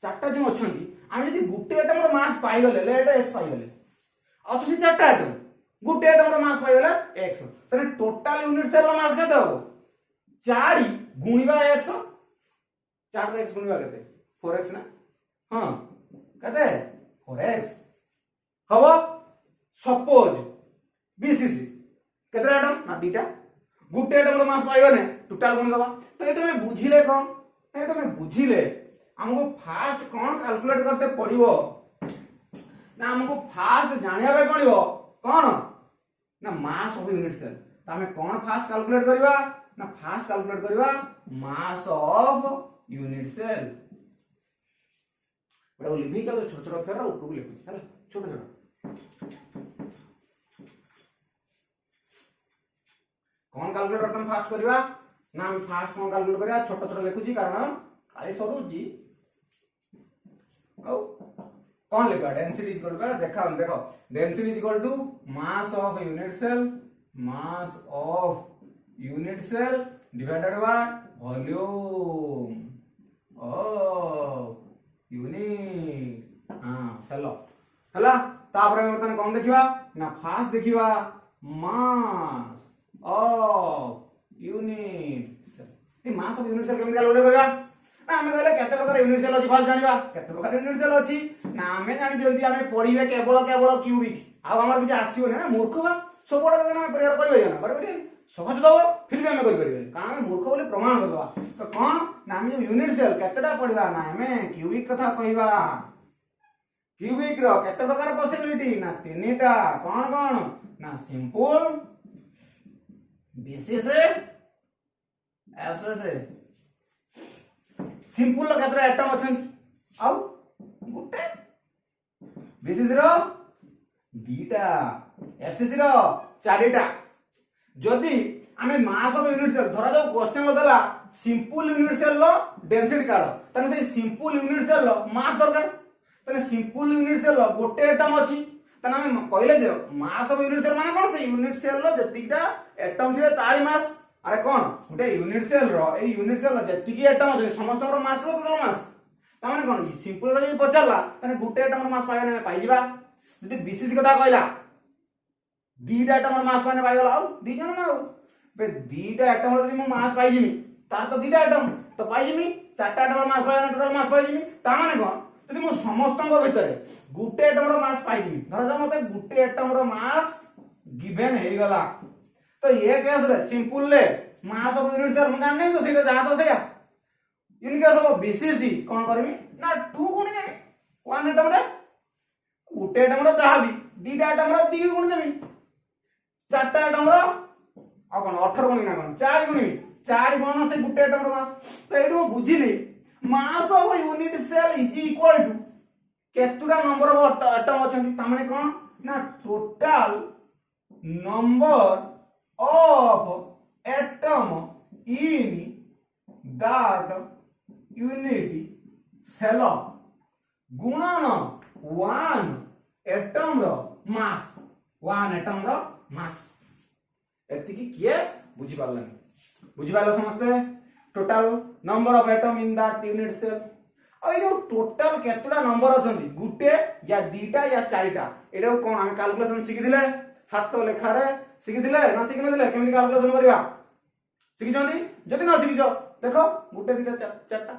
चारटा जो अछंती हम यदि गुटे एटम रो मास पाइ गले ले एटा एक्स पाइ गले अछली चारटा एटम गुटे एटम रो मास पाइ गले एक्स तने टोटल यूनिट सेल रो मास केते हो 4 गुणिबा एक्स 4 एक्स गुणिबा केते 4x ना हां केते 4x हवा सपोज बीसीसी केतरा एटम ना दीटा गुटे एटम रो मास पाइ गले टोटल गुण दबा तो एटा में बुझिले कोन एटा में बुझिले हमको फास्ट कौन कैलकुलेट करते पड़िबो ना हमको फास्ट जानिया पे पड़िबो कौन ना मास ऑफ यूनिट सेल। तो आम कौन फास्ट कैलकुलेट करवा ना फास्ट कैलकुलेट करवा मास ऑफ यूनिट सेल। बड़ा लिखी क्या छोट छोट अक्षर ऊपर को लिखुଛି ହେଲା छोट छोट कौन कैलकुलेट करतन फास्ट करवा ना हम फास्ट कौन कैलकुलेट करवा छोट छोट लिखुଛି कारण काई सरुची औ कौन लिखा डेंसिटी इज इक्वल टू देखा देखो density is equal to mass of unit cell divided by volume of unit cell हला तापर हम बर्तन कौन देखिबा ना फास्ट देखिबा मास ऑफ यूनिट सेल। ए मास ऑफ यूनिट सेल केमिति कैलकुलेट करबा ना हमें कहले केते प्रकार यूनिट सेल अछि फास्ट जानिबा केते प्रकार यूनिट सेल अछि ना हमें जानि जल्दी हमें पढिबे केवल केवल क्यूबिक आ हमर किछ आसीबो ना मूर्ख बा सबोडा देना हमें परिहार करबे ना करबे सहज दबो फिर भी हमें कर परिबे कारण हमें मूर्ख बोली प्रमाण करबा। तो कोन ना हम जो यूनिट सेल केतेटा पढिबा ना हमें क्यूबिक कथा कहबा क्यूबिक रो केते प्रकार पॉसिबिलिटी ना तीनटा कोन कोन ना सिंपल बेसिस एफएस सिंपल लो केतरा एटम अछन आउ गुटे बेसिस रो दीटा एफसीसी रो चारिटा। जदि आमे मास ऑफ यूनिट सेल धरा जो क्वेश्चन बदला सिंपल यूनिट सेल लो डेंसिटी काढ तने से सिंपल यूनिट सेल लो मास दरकार तने सिंपल यूनिट सेल लो गोटे एटम अछि तने आमे कहले जे मास ऑफ यूनिट सेल माने कोन से यूनिट सेल लो जतिटा एटम थिबे तारी मास अरे कोन गोटे unit cell row a unit cell low जतिकी atom अछि समस्त रो मास रो टोटल मास ता माने कोन सिंपल रो जे पचाला तने गोटे एटम रो मास पाइबा ने पाइ जिबा जदि बीसीसी कथा कहला दीटा एटम रो मास पाने पाइ गला आउ दी जन ना आउ बे दीटा एटम रो जदि मो मास पाइ जिमी तार तो दीटा एटम तो पाइ जिमी चारटा एटम रो मास पाइ टोटल मास पाइ जिमी ता माने कोन जदि मो समस्तंग भितरे गुटे एटम रो मास पाइ जिमी धर जा मते गुटे एटम रो मास गिवन हे गला तो ये केस रे सिंपल ले मास ऑफ यूनिट सेल मन जाने तो सेटा जा तो सेया इन केस ऑफ बीसीसी कोन करबी ना 2 गुण देबी 1 एटम रे गुटे एटम रो जाबी दीटा एटम रो 2 गुण देबी चारटा एटम रो आ कोन 18 गुण ना कोन 4 गुण 4 गुण से गुटे एटम रो मास तो एडो बुझिली mass of unit cell is equal to केतुरा नंबर ऑफ एटम अछंती ता माने कोन ना total number of atom in that unit cell गुणन 1 एटम रो मास 1 एटम रो मास एति की किए बुझी पारला समझते total number of atom in that unit cell आ यो टोटल केतरा नंबर अछंती गुटे या दीटा या चारिटा एडो कोन हम कैलकुलेशन सिखि दिले हाथ लेखा रे सिखि दिले ना सिखि नदिले केमिति कैलकुलेशन करबा सिखि जंदी जदि ना सिखि देखो गुटे दीटा चारटा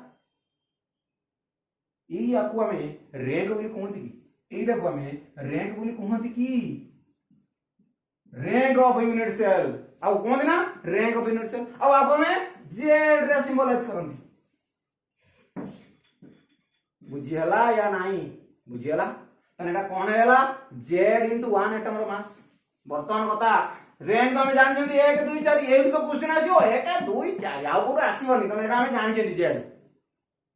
ई आकु हमें रैंक बोली कहंती की एटा को हमें रैंक बोली कहंती की रैंक ऑफ यूनिट सेल आ कहंती ना रैंक ऑफ यूनिट सेल अब आप हमें जेड रे सिंबलाइज करंती बुझी हला या नाही बुझी हला तने एटा कोन हैला जेड इनटू 1 एटम रो मास वर्तमान कथा रैंक हम जानि जंती 1 2 4 एडी तो क्वेश्चन आसीओ 1 2 4 आउ कोड आसीबनी तने एटा हम जानि जंती जेड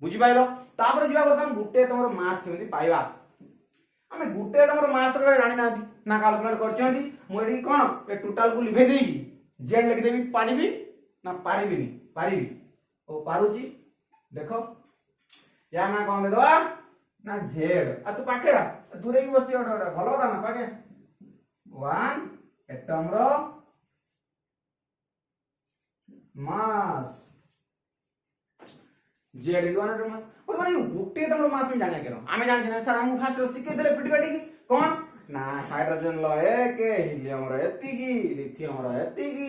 बुझी पाइलो तापर जिबा वर्तमान गुटे एटम रो मास केमिति पाइबा हमें गुटे एटम रो मास तक जानि ना ना कैलकुलेट करछंती मो एडी कोन ए टोटल को लिखै देई जेड लिख देबी पारिबी ना पारिबी पारिबी ओ पारुची देखो या ना कोन दे दवा ना जेड आ तू पाखे दूरे की बस्ती ओडा भलो करा ना पाखे 1 एटम रो मास जेड इनटू 1 एटम मास और माने गुटे एटम रो मास में जाने केरो आमे जान छे सर हमहु फास्ट सिखे देले पिटबाटी की कोन ना हाइड्रोजन लो 1 हीलियम रो एति की लिथियम रो एति की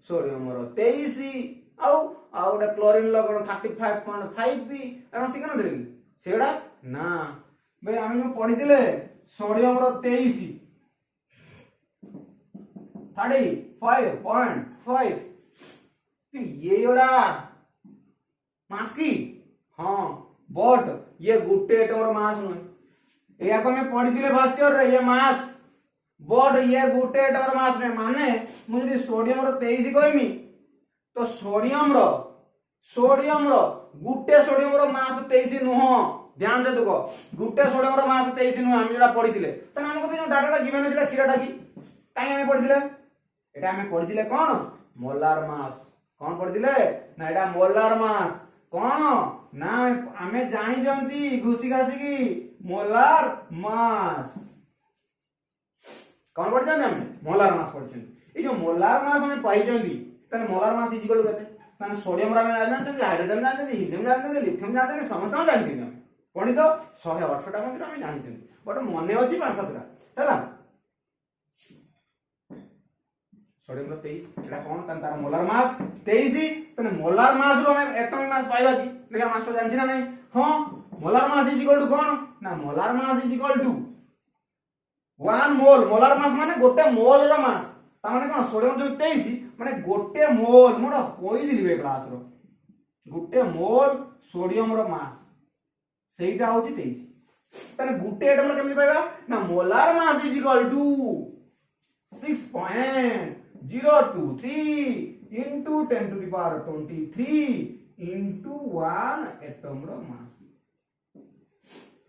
सोडियम रो 23 आउ ओडा क्लोरीन लो कोन 35.5 भी एनो सिखे न देले सेडा ना बे आमे जो पढी दिले सोडियम रो 23 35.5 ये योड़ा मास की हाँ बट ये गुटे एटम रो मास नुहे या को मैं पढ़ी दिले फास्ट ईयर रे ये मास बट ये गुटे एटम मास ने माने मुझे सोडियम रो 23 कहमी तो सोडियम रो गुटे सोडियम रो मास 23 नुह ध्यान से देखो गुटे सोडियम रो मास 23 नुह हम जेटा पढिथिले त हमको जो डाटाटा गिवन छिला खीराटा की काई हम पढिथिले एटा हम पढिथिले कोन मोलार मास कोन पढिथिले ना एटा मोलार मास कोन ना हमें जानी जंती घुसी घासी की मोलार मास कौन पढ़ जाते हमें मोलार मास पढ़ जो मोलार मास हमें पाई जाती तने मोलार मास इक्वल करते तने सोडियम रा में जानते हाइड्रोजन जानते हीलियम जानते लिथियम जानते समस्त जानते हम पढ़ी तो 118 टा मंत्र हम जानते बट मने अछि 5-7 टा हैला सोडियम रो 23 एटा कोन तन तार मोलार मास 23 तने मोलार मास रो हम एटॉमिक मास पाइबा की देखा मास्टर जानछि ना नहीं हां मोलार मास इक्वल टू कोन ना molar mass equal to 1 mole molar mass माने गोटे मोल रो मास ता माने कोन सोडियम जो 23 माने गोटे मोल मोडा होई दिबे क्लास रो गोटे मोल सोडियम रो मास सेटा होची 23 तने गोटे एटम रो केमि पाइबा ना molar mass is equal to 6.023 into 10 to the power 23 into 1 atom रो मास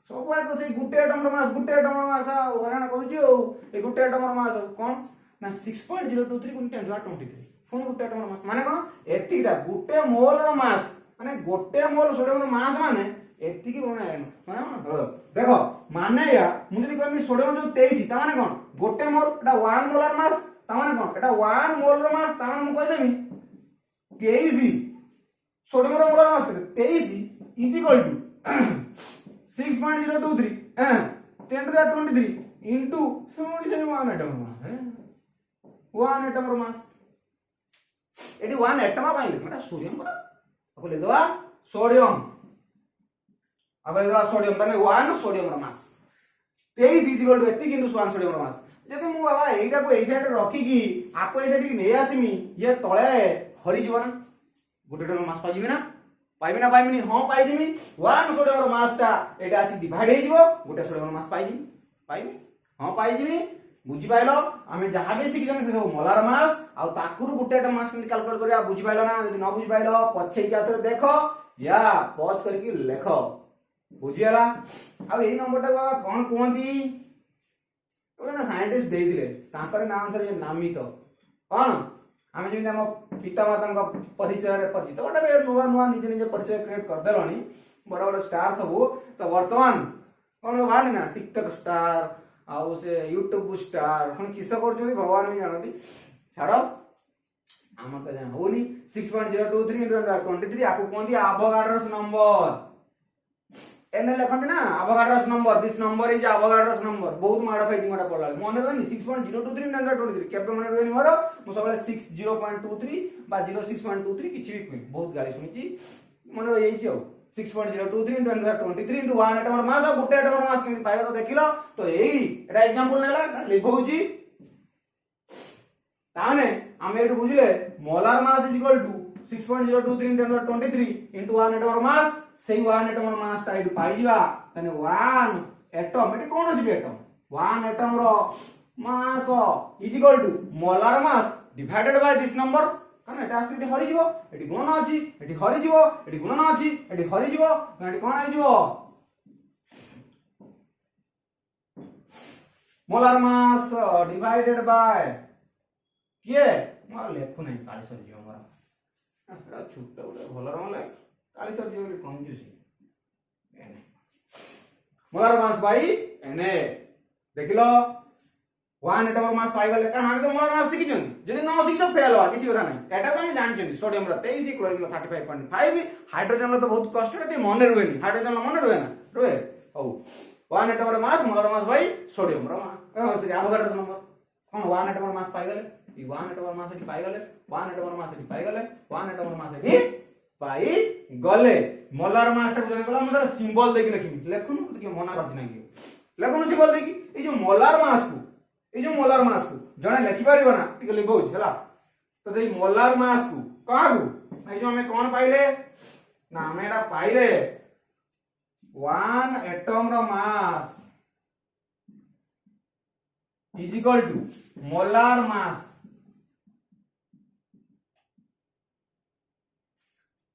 सब बात तो से गुटे एटम रो मास हराना करूची ओ ए गुटे एटम रो मास कोन ना 6.023 * 1023 फोन गुटे एटम रो मास माने कोन एतिटा गुटे मोल रो मास माने गोटे मोल सोडियम रो मास माने एति की कोन माने देखो माने या मुझे कहमी सोडियम जो 23 ता माने कोन गोटे मोल एटा 1 मोलार मास ता माने कोन एटा 1 मोल रो मास ता माने मु कह देमी 23 सोडियम रो molar mass 23 is equal to 6.023 10 to the 23 into 1 atom mass 1 atom mass एटी 1 atom पाई लेखा सोडियम पर अब ले दवा सोडियम तने 1 सोडियम रो मास 23 इज इक्वल टू एति इनटू 1 सोडियम रो मास जदि मु बाबा एटा को ए साइड रखी की आपको ए साइड की नै आसीमी ये तळे हरि जीवन गुटे टन मास पाजिबी ना पाइबी ना पाइबी हां पाइजिमी 1 सोडियम रो मास टा एटा आसी डिवाइड हे जीवो गोटे सोडियम रो मास पाइजिमी पाइबी हां पाइजिमी बुझी पाइलो हमें जहां भी सिख जने से सब मोलार मास आ ताकुरु गोटे एटा मास केमि कैलकुलेट करिया बुझी पाइलो ना यदि न बुझी पाइलो पछे के आथरे देखो या पॉज करके लेखो बुझियाला आ एई नंबर टा बाबा कोन कोंती ओना साइंटिस्ट दे दिले ताकर नाम सर नामित कोन आमे जेमि हम पिता माता परिचय रे परिचित बड़ा बे नुवा नुवा निजे निजे परिचय क्रिएट कर देलनी बड़ा बड़ा स्टार सब तो वर्तमान कोन बानी ना टिकटॉक स्टार आउ से यूट्यूब स्टार कोन किस करजोनी भगवान भी जानती छाड़ो हम तो जान होनी 6.023 into 23 आको कोंदी एवोगाड्रोस नंबर एने लिखंती ना Avogadro's number this number is Avogadro's number बहुत माड़ खाई माड़ पड़ला मन रहनी 6.023 into 23 केबे मन रहनी मोर मु सबले 60.23 बा 06.23 किछि भी बहुत गाली सुनिची मन रही छी 6.023 into 23 into 1 एटम मास गुटे एटम मास केमि पाइबा तो देखिलो तो एई एटा एग्जांपल नेला लिखौची ताने हम एटु बुझिले molar mass is equal to 6.023 into 23 into 1 atom mass सेई 1 एटम मास टा एटु पाइबा तने 1 एटम एटी कोन अछि एटम 1 एटम रो mass is equal to molar mass divided by this number कने एटा आसी हरि जीवो एटी गुणन अछि एटी हरि जीवो एटी गुणन अछि एटी हरि जीवो एटी कोन आइ जीवो मोलार मास डिवाइडेड बाय किए म लेखु नै काली सर जीवो हमरा छुट्टा उडा भलो रहले काली सर जीवो ले कंजूसी एने मोलार मास बाई एने देखिलो 1 एटम मास पाई गले कारण हम तो मोलार मास सिखि जन जदि न सिखि तो फेल हो किसी कथा नै एटा तो हम जान जन सोडियम रो 23 क्लोरीन रो 35.5 हाइड्रोजन रो तो बहुत कष्ट रे मन रहनी हाइड्रोजन मन रहे ना रहे हो 1 एटम रो mass molar mass by sodium रो मास से एवोगाड्रोस नंबर कोन 1 एटम मास पाई गले ई 1 एटम मास पाई गले 1 एटम मास पाई गले 1 एटम मास पाई गले मोलार मास टा जने गला हम सिंबल देखि लिखि लेखुन तो के मना रख नै लेखुन सिंबल देखि ई जो मोलार मास को जने लिखि परिबो ना टिके लिखौ हला तो देई मोलार मास को कहा को ए जो हमें कोन पाइले ना हमें एटा पाइले 1 एटम रो mass is equal to molar mass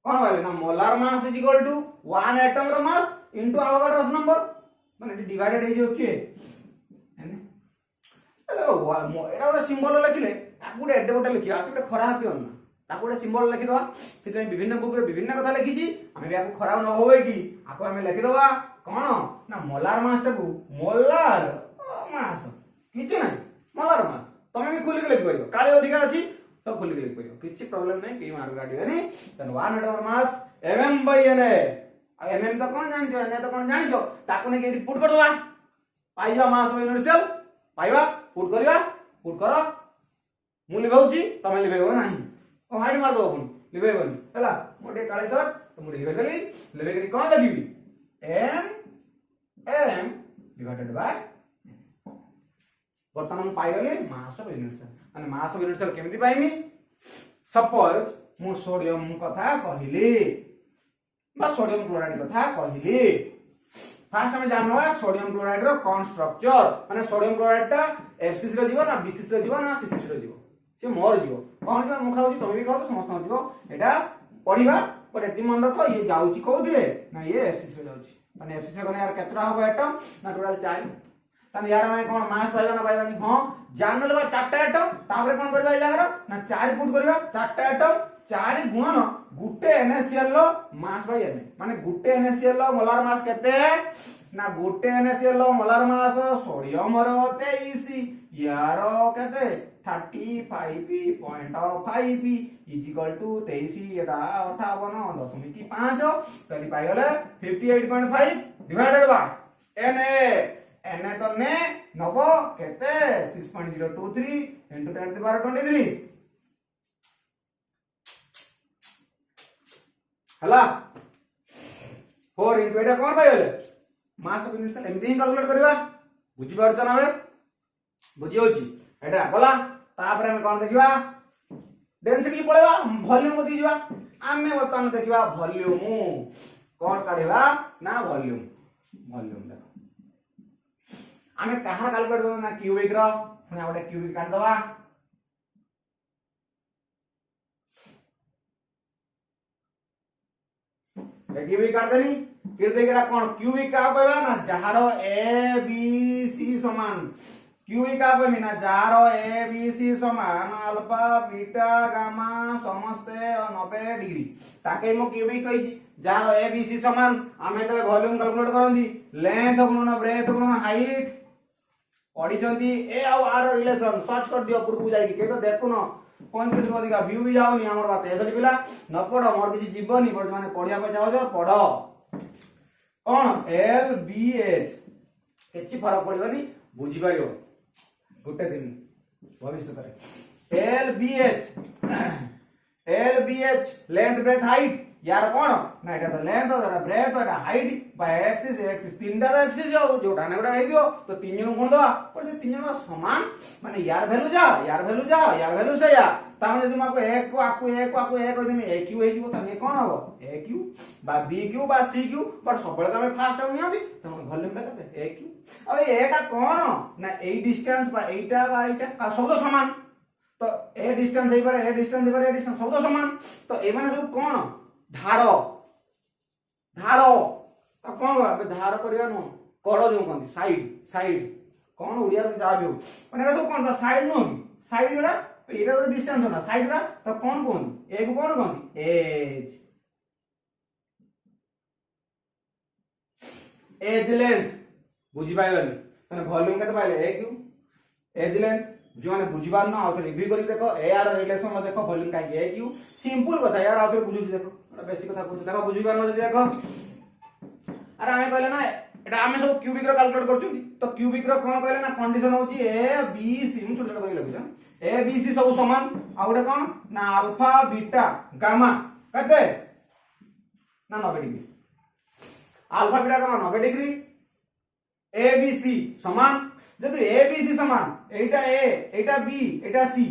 कौन कहले ना molar mass is equal to 1 atom रो मास इनटू एवोगाड्रोस नंबर माने इट डिवाइडेड हे जो के एरा गोटे सिंबल लिखिले गोटे एडे गोटे लिखिया गोटे खराब पियो ना ताको गोटे सिंबल लिखि दवा से विभिन्न बुक रे विभिन्न कथा लिखिची आमे भी आको खराब न होवे कि आको आमे लिखि दवा कोन ना मोलार मास टाकू मोलार मास किछ नै मोलार मास तमे भी खुली के लिखि परियो काले अधिकार अछि सब खुली के लिखि परियो किछ प्रॉब्लम नै के मार्क काटिबेनी तन 1 एटम मास mm/na mm तो कोन जानि जो ना तो कोन जानि जो ताको ने के पुट कर दवा पाइबा मास यूनिट सेल पाइबा पुट करिया पुट करो मु लिबाउची तमे लिबेबो नाही ओ हाइड मार दो अपन लिबेबोनी हला मोटे काळे सर तो मु लिबे कली कोन लगिबी m डिवाइडेड बाय वर्तमान मु पाइ गली मास ऑफ यूनिट सेल माने मास ऑफ यूनिट सेल केमिति पाइमी सपोज मु सोडियम कथा कहिली बा सोडियम क्लोराइड कथा कहिली फास्ट हमें जानवा सोडियम क्लोराइड रो कोन स्ट्रक्चर माने सोडियम क्लोराइड ता एफसीसी रो जीव ना बीसीसी रो जीव ना सीसीसी रो जीव से मोर जीव कोन जीव मु खाउची तुम भी खाउ समस्त जीव एटा पढिबा पर एति मन रखो ये जाउची कोदिले ना ये एफसीसी रो जाउची माने एफसीसी कोन यार केतरा हो एटम ना टोटल 4 तन यार हमें कोन मास पाइबा ना पाइबा नि हां जान लेबा 4टा एटम तापरे कोन करबा इलागर ना 4 पुट करबा 4टा एटम 4 गुणन गुटे NaCl low mass by Na माने गुटे NaCl लो मोलार मास केते ना गुटे NaCl लो मोलार मास सोडियम रो 23 यारो केते 35.5 इज इक्वल टू 23 एटा 58.5 तरी पाइ गले 58.5 डिवाइडेड बाय Na तो ने नबो केते 6.023 into 10 to the power 23 हला 4 into एटा कोन पाइले मास ऑफ यूनिट सेल एमती ही कैलकुलेट करबा बुझी पारछ ना बे बुझी होची एटा बोला तापर हम कोन देखिबा डेंसिटी पळेबा वॉल्यूम को दिजिबा आमे वर्तमान देखिबा वॉल्यूम कोन काढिबा ना वॉल्यूम देखो आमे कहा कैलकुलेट करबा ना क्यूबिक रो पुनी आउटे क्यूबिक काट दबा क्यूबिक काट देनी फिर देखिरा कोन क्यूबिक का कहबा ना जहारो ए बी सी समान क्यूबिक का कहबी ना जहारो ए बी सी समान अल्फा बीटा गामा समस्ते 90 डिग्री ताके मो क्यूबिक कहि जहारो ए बी सी समान आमे तबे वॉल्यूम कैलकुलेट करंदी लेंथ गुणन ब्रेथ गुणन हाइट पढी जंती ए आ आर रिलेशन सर्च कर दियो पूर्व जाई के तो देखु न 35 रो अधिका व्यू भी जाउनी हमर बात एसडी पिला न पढो मोर किछि जीवनी पर माने पढिया पे जाओ जो पढो कोन एल बी एच किछि फरक पड़िबनी बुझी पारियो गुटे दिन भविष्य करे L B H length breadth height यार कोन ना एटा तो लेंथ एटा ब्रेथ एटा हाइट बाय एक्सिस तीनटा एक्सिस जो जोटा ने गोटा हे दियो तो तीन जन गुण दवा पर से तीन जन समान माने यार वैल्यू से या ता माने यदि माको एक को आकु एक यदि में AQ हे जीवो त कोन हबो AQ बा BQ बा CQ पर सबले तमे फास्ट टाइम नियंती त वॉल्यूम टा कते AQ अब एटा कोन ना ए डिस्टेंस बा एटा का सब समान तो ए डिस्टेंस हे पर ए डिस्टेंस सब समान तो ए माने सब कोन धार कौन धार करिया नो कड़ जो कहते साइड कौन ओडिया रे जा भी हो माने सब कौन साइड नो साइड रा एटा गोटे डिस्टेंस ना साइड रा तो कौन कहते ए को कौन कहते एज लेंथ बुझी पाइलनी तने वॉल्यूम केते पाइले ए क्यू एज लेंथ जो माने बुझिबार ना आउथे रिव्यू करी देखो ए आर रिलेशन में देखो वॉल्यूम काई ए क्यू सिंपल कथा यार आउथे बुझु देखो बेसिक कथा बुझु देखो बुझिबार न देखो अरे हमें कहले ना एटा हमें सब क्यूबिक रो कैलकुलेट करछुंती तो क्यूबिक रो कोन कहले ना कंडीशन होची ए बी सी मु छोटा कहि लगुछा ए बी सी सब समान आ गोटे कोन ना अल्फा बीटा गामा कते ना 90 degree alpha beta gamma 90 degree A B C समान जदि ए बी सी समान एटा बी एटा सी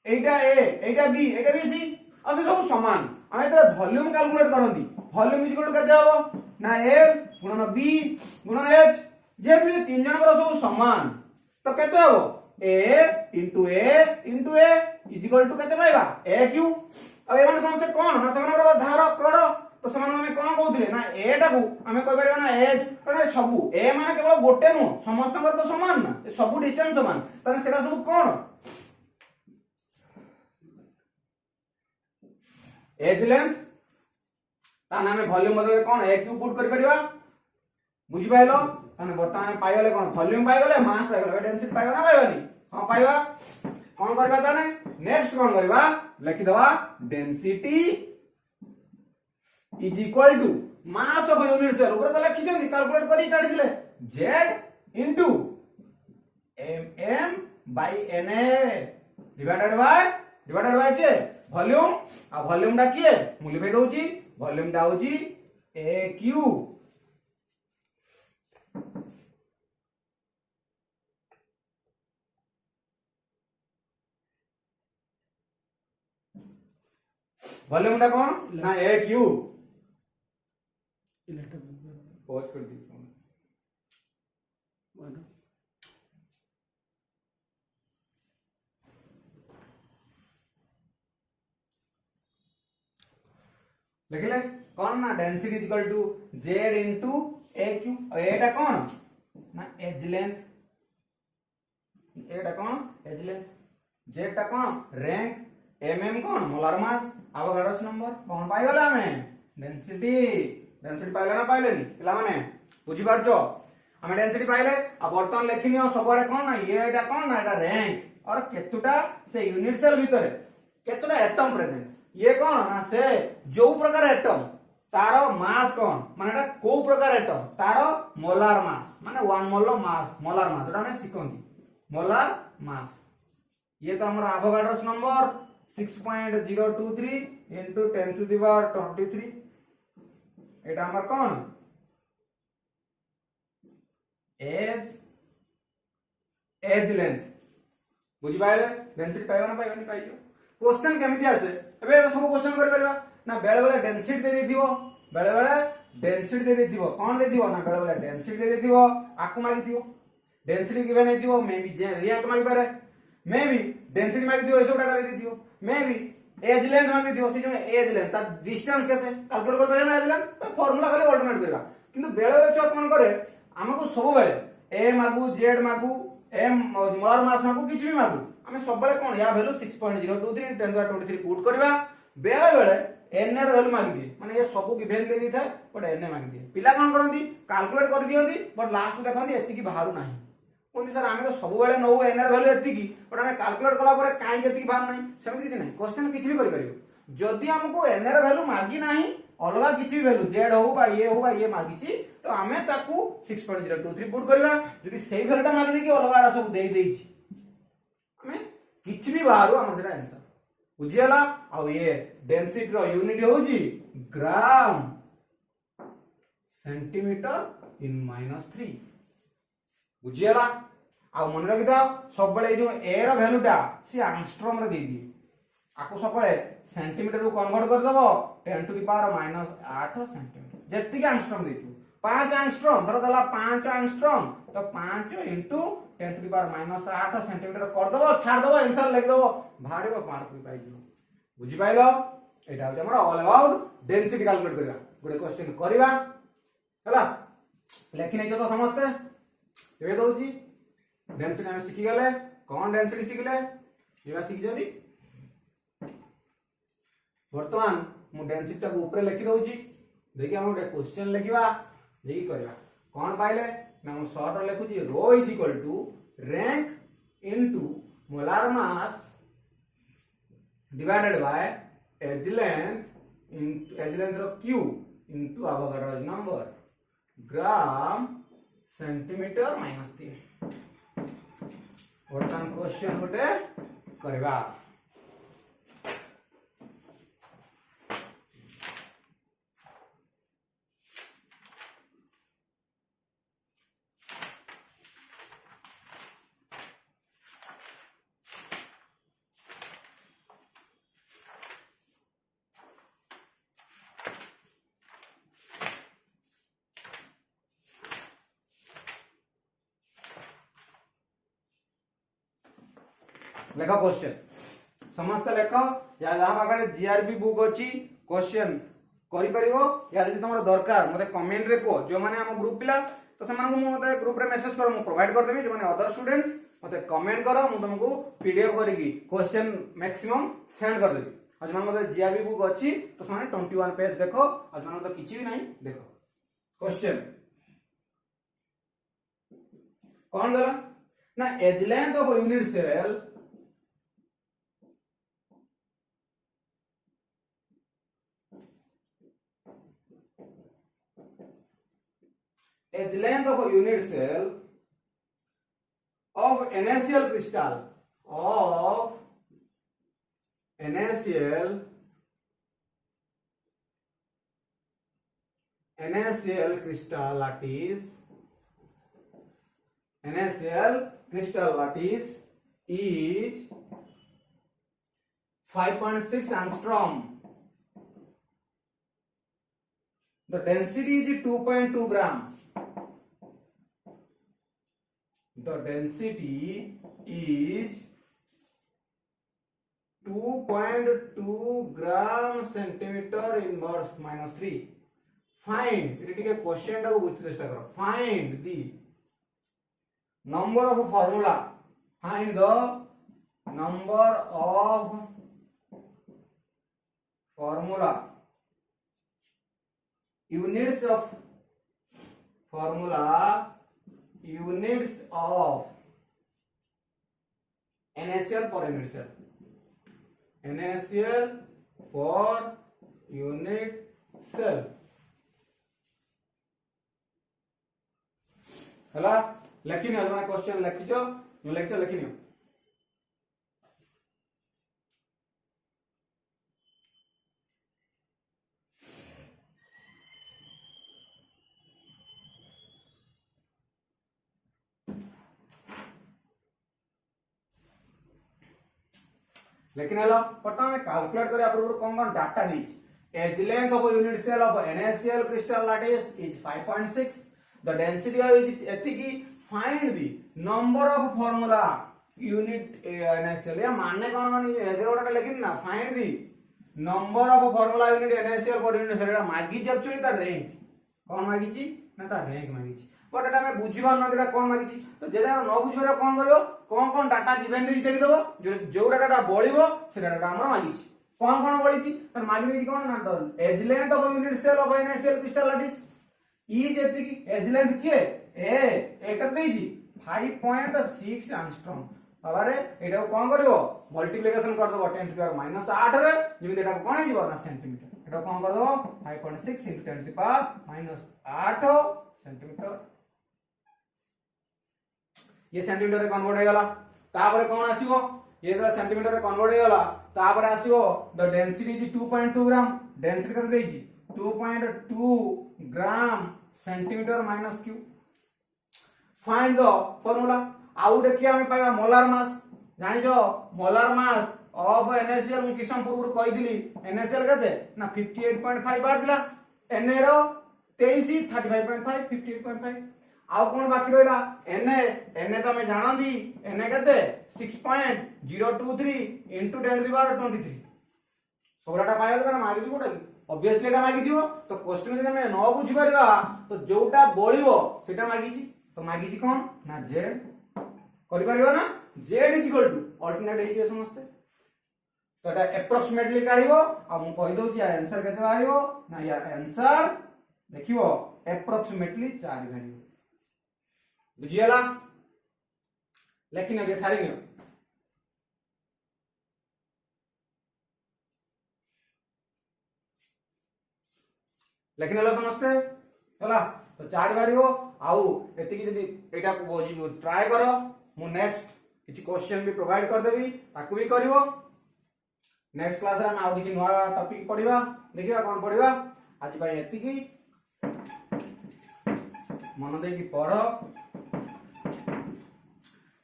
एटा ए एटा बी सी असे सब समान आमे त वॉल्यूम कैलकुलेट करंदी वॉल्यूम इज इक्वल टू केते हबो ना L गुणन B गुणन H जे दुई तीन जन कर सब समान तो केते हो a into a is equal to केते पाइबा a क्यू। अब ए माने समस्त कोन ना तमनर धार कड़ तो समान हमें कोन कहउथिले ना a टाकू हमें कहि परिबा ना एज तने सबु a माने केवल गोटे नु समस्त कर तो समान ना सबु डिस्टेंस समान तने सेरा सब कोन एज लेंथ ताने हमें वॉल्यूम बदले कोन a क्यू पुट करि परिबा बुझि पाइलो ताने वर्तमान पाइ गले कोन वॉल्यूम पाइ गले मास पाइ गले डेंसिटी पाइबा ना पाइबानी हां पाइबा कोन करबा ताने नेक्स्ट कोन करबा लिखि दवा density is equal to mass of unit cell ऊपर तो लिखि जंदी कैलकुलेट करी काढी दिले z into mm by na divided by के वॉल्यूम आ वॉल्यूम डा किए मु लिखै दउची वॉल्यूम डा होची a क्यू वॉल्यूम डा कौन ना a क्यू पॉज कर दी लिखले कौन ना density is equal to z into a cube और एटा कौन ना एज लेंथ एटा कौन एज लेंथ z टा कौन रैंक mm कौन मोलार मास आवागाड्रोस नंबर कौन पाई गला हमें डेंसिटी पाइले ना पाइले नी पिला माने बुझी पारछो हमें डेंसिटी पाइले अब वर्तमान लेखिनी और सबडे कौन ना ये एटा कौन ना एटा रैंक और केतुटा से यूनिट सेल भीतर केतुटा एटम प्रेजेंट ये कौन ना से जो प्रकार एटम तारो मास कौन माने एटा को प्रकार एटम तारो मोलार मास माने 1 मोल मास मोलार मास एटा हमें सिखंती मोलार मास ये तो हमरा आवागाड्रोस number 6.023 into 10 to the power 23 एटा हमर कौन एज लेंथ बुझी पाइले डेंसिटी पाइबा ना पाइबा नहीं पाइयो क्वेश्चन केमिति आसे एबे सब क्वेश्चन कर परबा ना बेले बेले डेंसिटी दे देथिबो बेले बेले डेंसिटी दे देथिबो कोन दे दिबो ना बेले बेले डेंसिटी दे देथिबो आकु मागि दिबो डेंसिटी गिवन हे दिबो मे बी जे रिएक्ट मागि पारे मे बी डेंसिटी मागि दिबो एसो डाटा दे देथिबो मे बी एज लेंथ मागि दिबो से जो एज लेंथ ता डिस्टेंस केते कैलकुलेट कर पारे ना एज लेंथ तो फार्मूला खाली अल्टरनेट करबा किंतु बेले बेले चो कोन करे हमको सब बेले a मागु z मागु m मोलार मास मागु किछ भी मागु हमें सब बेले कोन या वैल्यू 6.023 10 to the 23 पुट करबा बेले बेले n र वैल्यू मागि दे माने ये सब गिवन दे दी था बट n मागि दे पिला कोन करंती कैलकुलेट कर दियंती बट लास्ट देखंती एति की बाहर नाही कोन सर हमें तो सब बेले नो n र वैल्यू एति की बट हमें कैलकुलेट कला पर काई एति की बाहर नाही सेमति किछ नाही क्वेश्चन किछ भी कर परियो जदी हमको n र वैल्यू मागि नाही अलगा किछि भी वैल्यू z हो बा ये मागिछि तो हमें ताकू 6.023 पुट करबा जदी सेही वैल्यूटा मागि दे कि अलगाडा सब देई देछि हमें किछि भी बाहर हमर सेटा आंसर बुझियला आ ये डेंसिटी रो यूनिट होजी ग्राम सेंटीमीटर इन -3 बुझियला आ मन रखि दा सब बेले जो a रो वैल्यूटा सी एंगस्ट्रॉम रे देई दिए आको सबले सेंटीमीटर को कन्वर्ट कर दबो 10 टू द पावर -8 सेंटीमीटर जत्ती के एंगस्ट्रॉम देथियो 5 एंगस्ट्रॉम धर दला 5 एंगस्ट्रॉम तो 5 into 10 to the power -8 centimetre कर दबो छाड़ दबो आंसर लिख दबो भारीबो मार्क भी पाइ दियो बुझि पाइलो एटा हो हमरा ऑल अबाउट डेंसिटी कैलकुलेट करबा गोटे क्वेश्चन करबा हला लेखि नै तो समझते एबे दोची डेंसिटी हम सिखि गेले कोन डेंसिटी सिखले एबा सिखि जदी वर्तमान मु डेंसिटी को ऊपर लिखि दउची देखि हम गोटे क्वेश्चन लिखिबा देखि करबा कोन पाइले ना हम शॉर्ट लिखुची रो इज इक्वल टू रैंक into molar mass divided by edge length रो q into Avogadro's number gram centimetre -3 वर्तमान क्वेश्चन गोटे करबा लेख क्वेश्चन समस्त लेख या जहाँ पाखे जीआरबी बुक अच्छी क्वेश्चन करि परिबो या जदि तुमर दरकार मते कमेंट रे को जो माने हम ग्रुप पिला तो सेमान को मते ग्रुप रे मेसेज करो, मु प्रोवाइड कर देबी। जो माने अदर स्टूडेंट्स मते कमेंट करो, मु तुमको पीडीएफ करके क्वेश्चन मैक्सिमम सेंड कर देबी। आज मान मते जीआरबी बुक अच्छी तो सेमाने 21 पेज देखो, आज मान तो किछि भी नहीं देखो क्वेश्चन कौन देला ना edge length of unit cell edge length of a unit cell of NaCl crystal NaCl crystal lattice is 5.6 angstrom. The density is 2.2 gram. The density is 2.2 gram centimeter inverse minus 3. Find, it is a question to find the number of formula. Find the number of formula. Units of formula, units of NaCl per unit cell, NaCl per unit cell हला लिखिनियो माने question लिखिजो lecture लिखिनियो लेकिन hello प्रथम calculate करिया पूर्व कोन कोन data दीच edge length of unit cell of NaCl crystal lattice is 5.6 the density is एतिकी find the number of formula unit NaCl या माने कोन कोन एदे गोटा लेकिन ना find the number of formula unit NaCl per unit cell मागी छी एक्चुअली ता रैंक कोन मागी छी ना ता रैंक मागी छी बट एटा मैं बुझिबार न दिला कोन मागी छी तो जे जा न बुझिबार कोन करियो कोन डाटा गिवन देछि देखि देबो जो डाटा बळिबो से डाटा हमरा मागी छी कोन बळि छी त मागी देछि कोन ना तो edge length of unit cell of NaCl crystal lattice is एतिकी एज लेंथ किए ए कत देछि 5.6 एंगस्ट्रॉम बाबारे एटा कोन करियो मल्टीप्लिकेशन कर देबो 10 टू पावर -8 रे जेमि एटा कोन हे जिवो ना सेंटीमीटर एटा कोन कर देबो 5.6 * 10 टू पावर -8 सेंटीमीटर ये सेंटीमीटर रे कन्वर्ट हो गला तापर कोन आसीबो ये तो सेंटीमीटर रे कन्वर्ट हो गला तापर आसीबो the density is 2.2 gram density कत देछि 2.2 gram centimetre minus Q find the formula आउ देखिए हमें पाइबा मोलार मास जानि जो मोलार मास ऑफ NaCl मु किसम पूर्व कहि दिली NaCl कते ना 58.5 बार दिला Na रो 23 35.5 58.5 आउ कोन बाकी रहला Na तो मैं जानंदी Na कते 6.023 * 10 टू पावर 23 सोराटा पाइल त मागी कोटा ऑब्वियसली एटा मागी दियो तो क्वेश्चन जदि हमें न बुझी परबा तो जोटा बोलिबो सेटा मागी छी तो मागी छी कोन ना z करि परबा ना z = अल्टरनेट हे समझते तो एटा एप्रोक्सीमेटली काढिबो आ मु कहि दउ छी आंसर केते बाहिबो ना या आंसर देखिबो एप्रोक्सीमेटली 4 बाहिबो बुझियला लेकिन अगे ठारी नियो लेकिन हला समझते हला तो 4 बारी हो आउ एति की जदी एटा को बोझी ट्राई करो मु नेक्स्ट किछि क्वेश्चन भी प्रोवाइड कर देबी ताकू भी करिवो नेक्स्ट क्लास रे हम आउ किछि नवा टॉपिक पढिबा देखिबा कोन पढिबा आज भाई एति की मन दे की पढो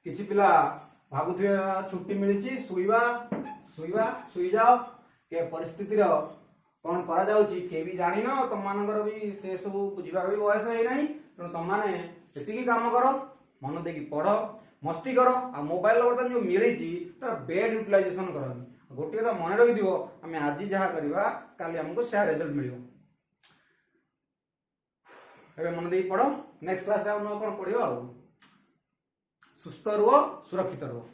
किछि पिला भाबुथिबे छुट्टी मिलिछि सुई जाओ के परिस्थिति रो कौन करा जाउची के भी जानि न तुम मानकर भी से सब बुझिबा भी बयस है नहीं तो तुम माने एतिकी काम करो मन देकी पढ़ो मस्ती कर आ मोबाइल बर्तमान जो मिली तार बेड यूटिलाइजेशन करनी गोटे कथा मन रखि आम आज जहाँ करवा काली आमको से रिजल्ट मिल मन दे पढ़ नेक्स्ट क्लास कौन पढ़ा सुस्थ रुह सुरक्षित रुह।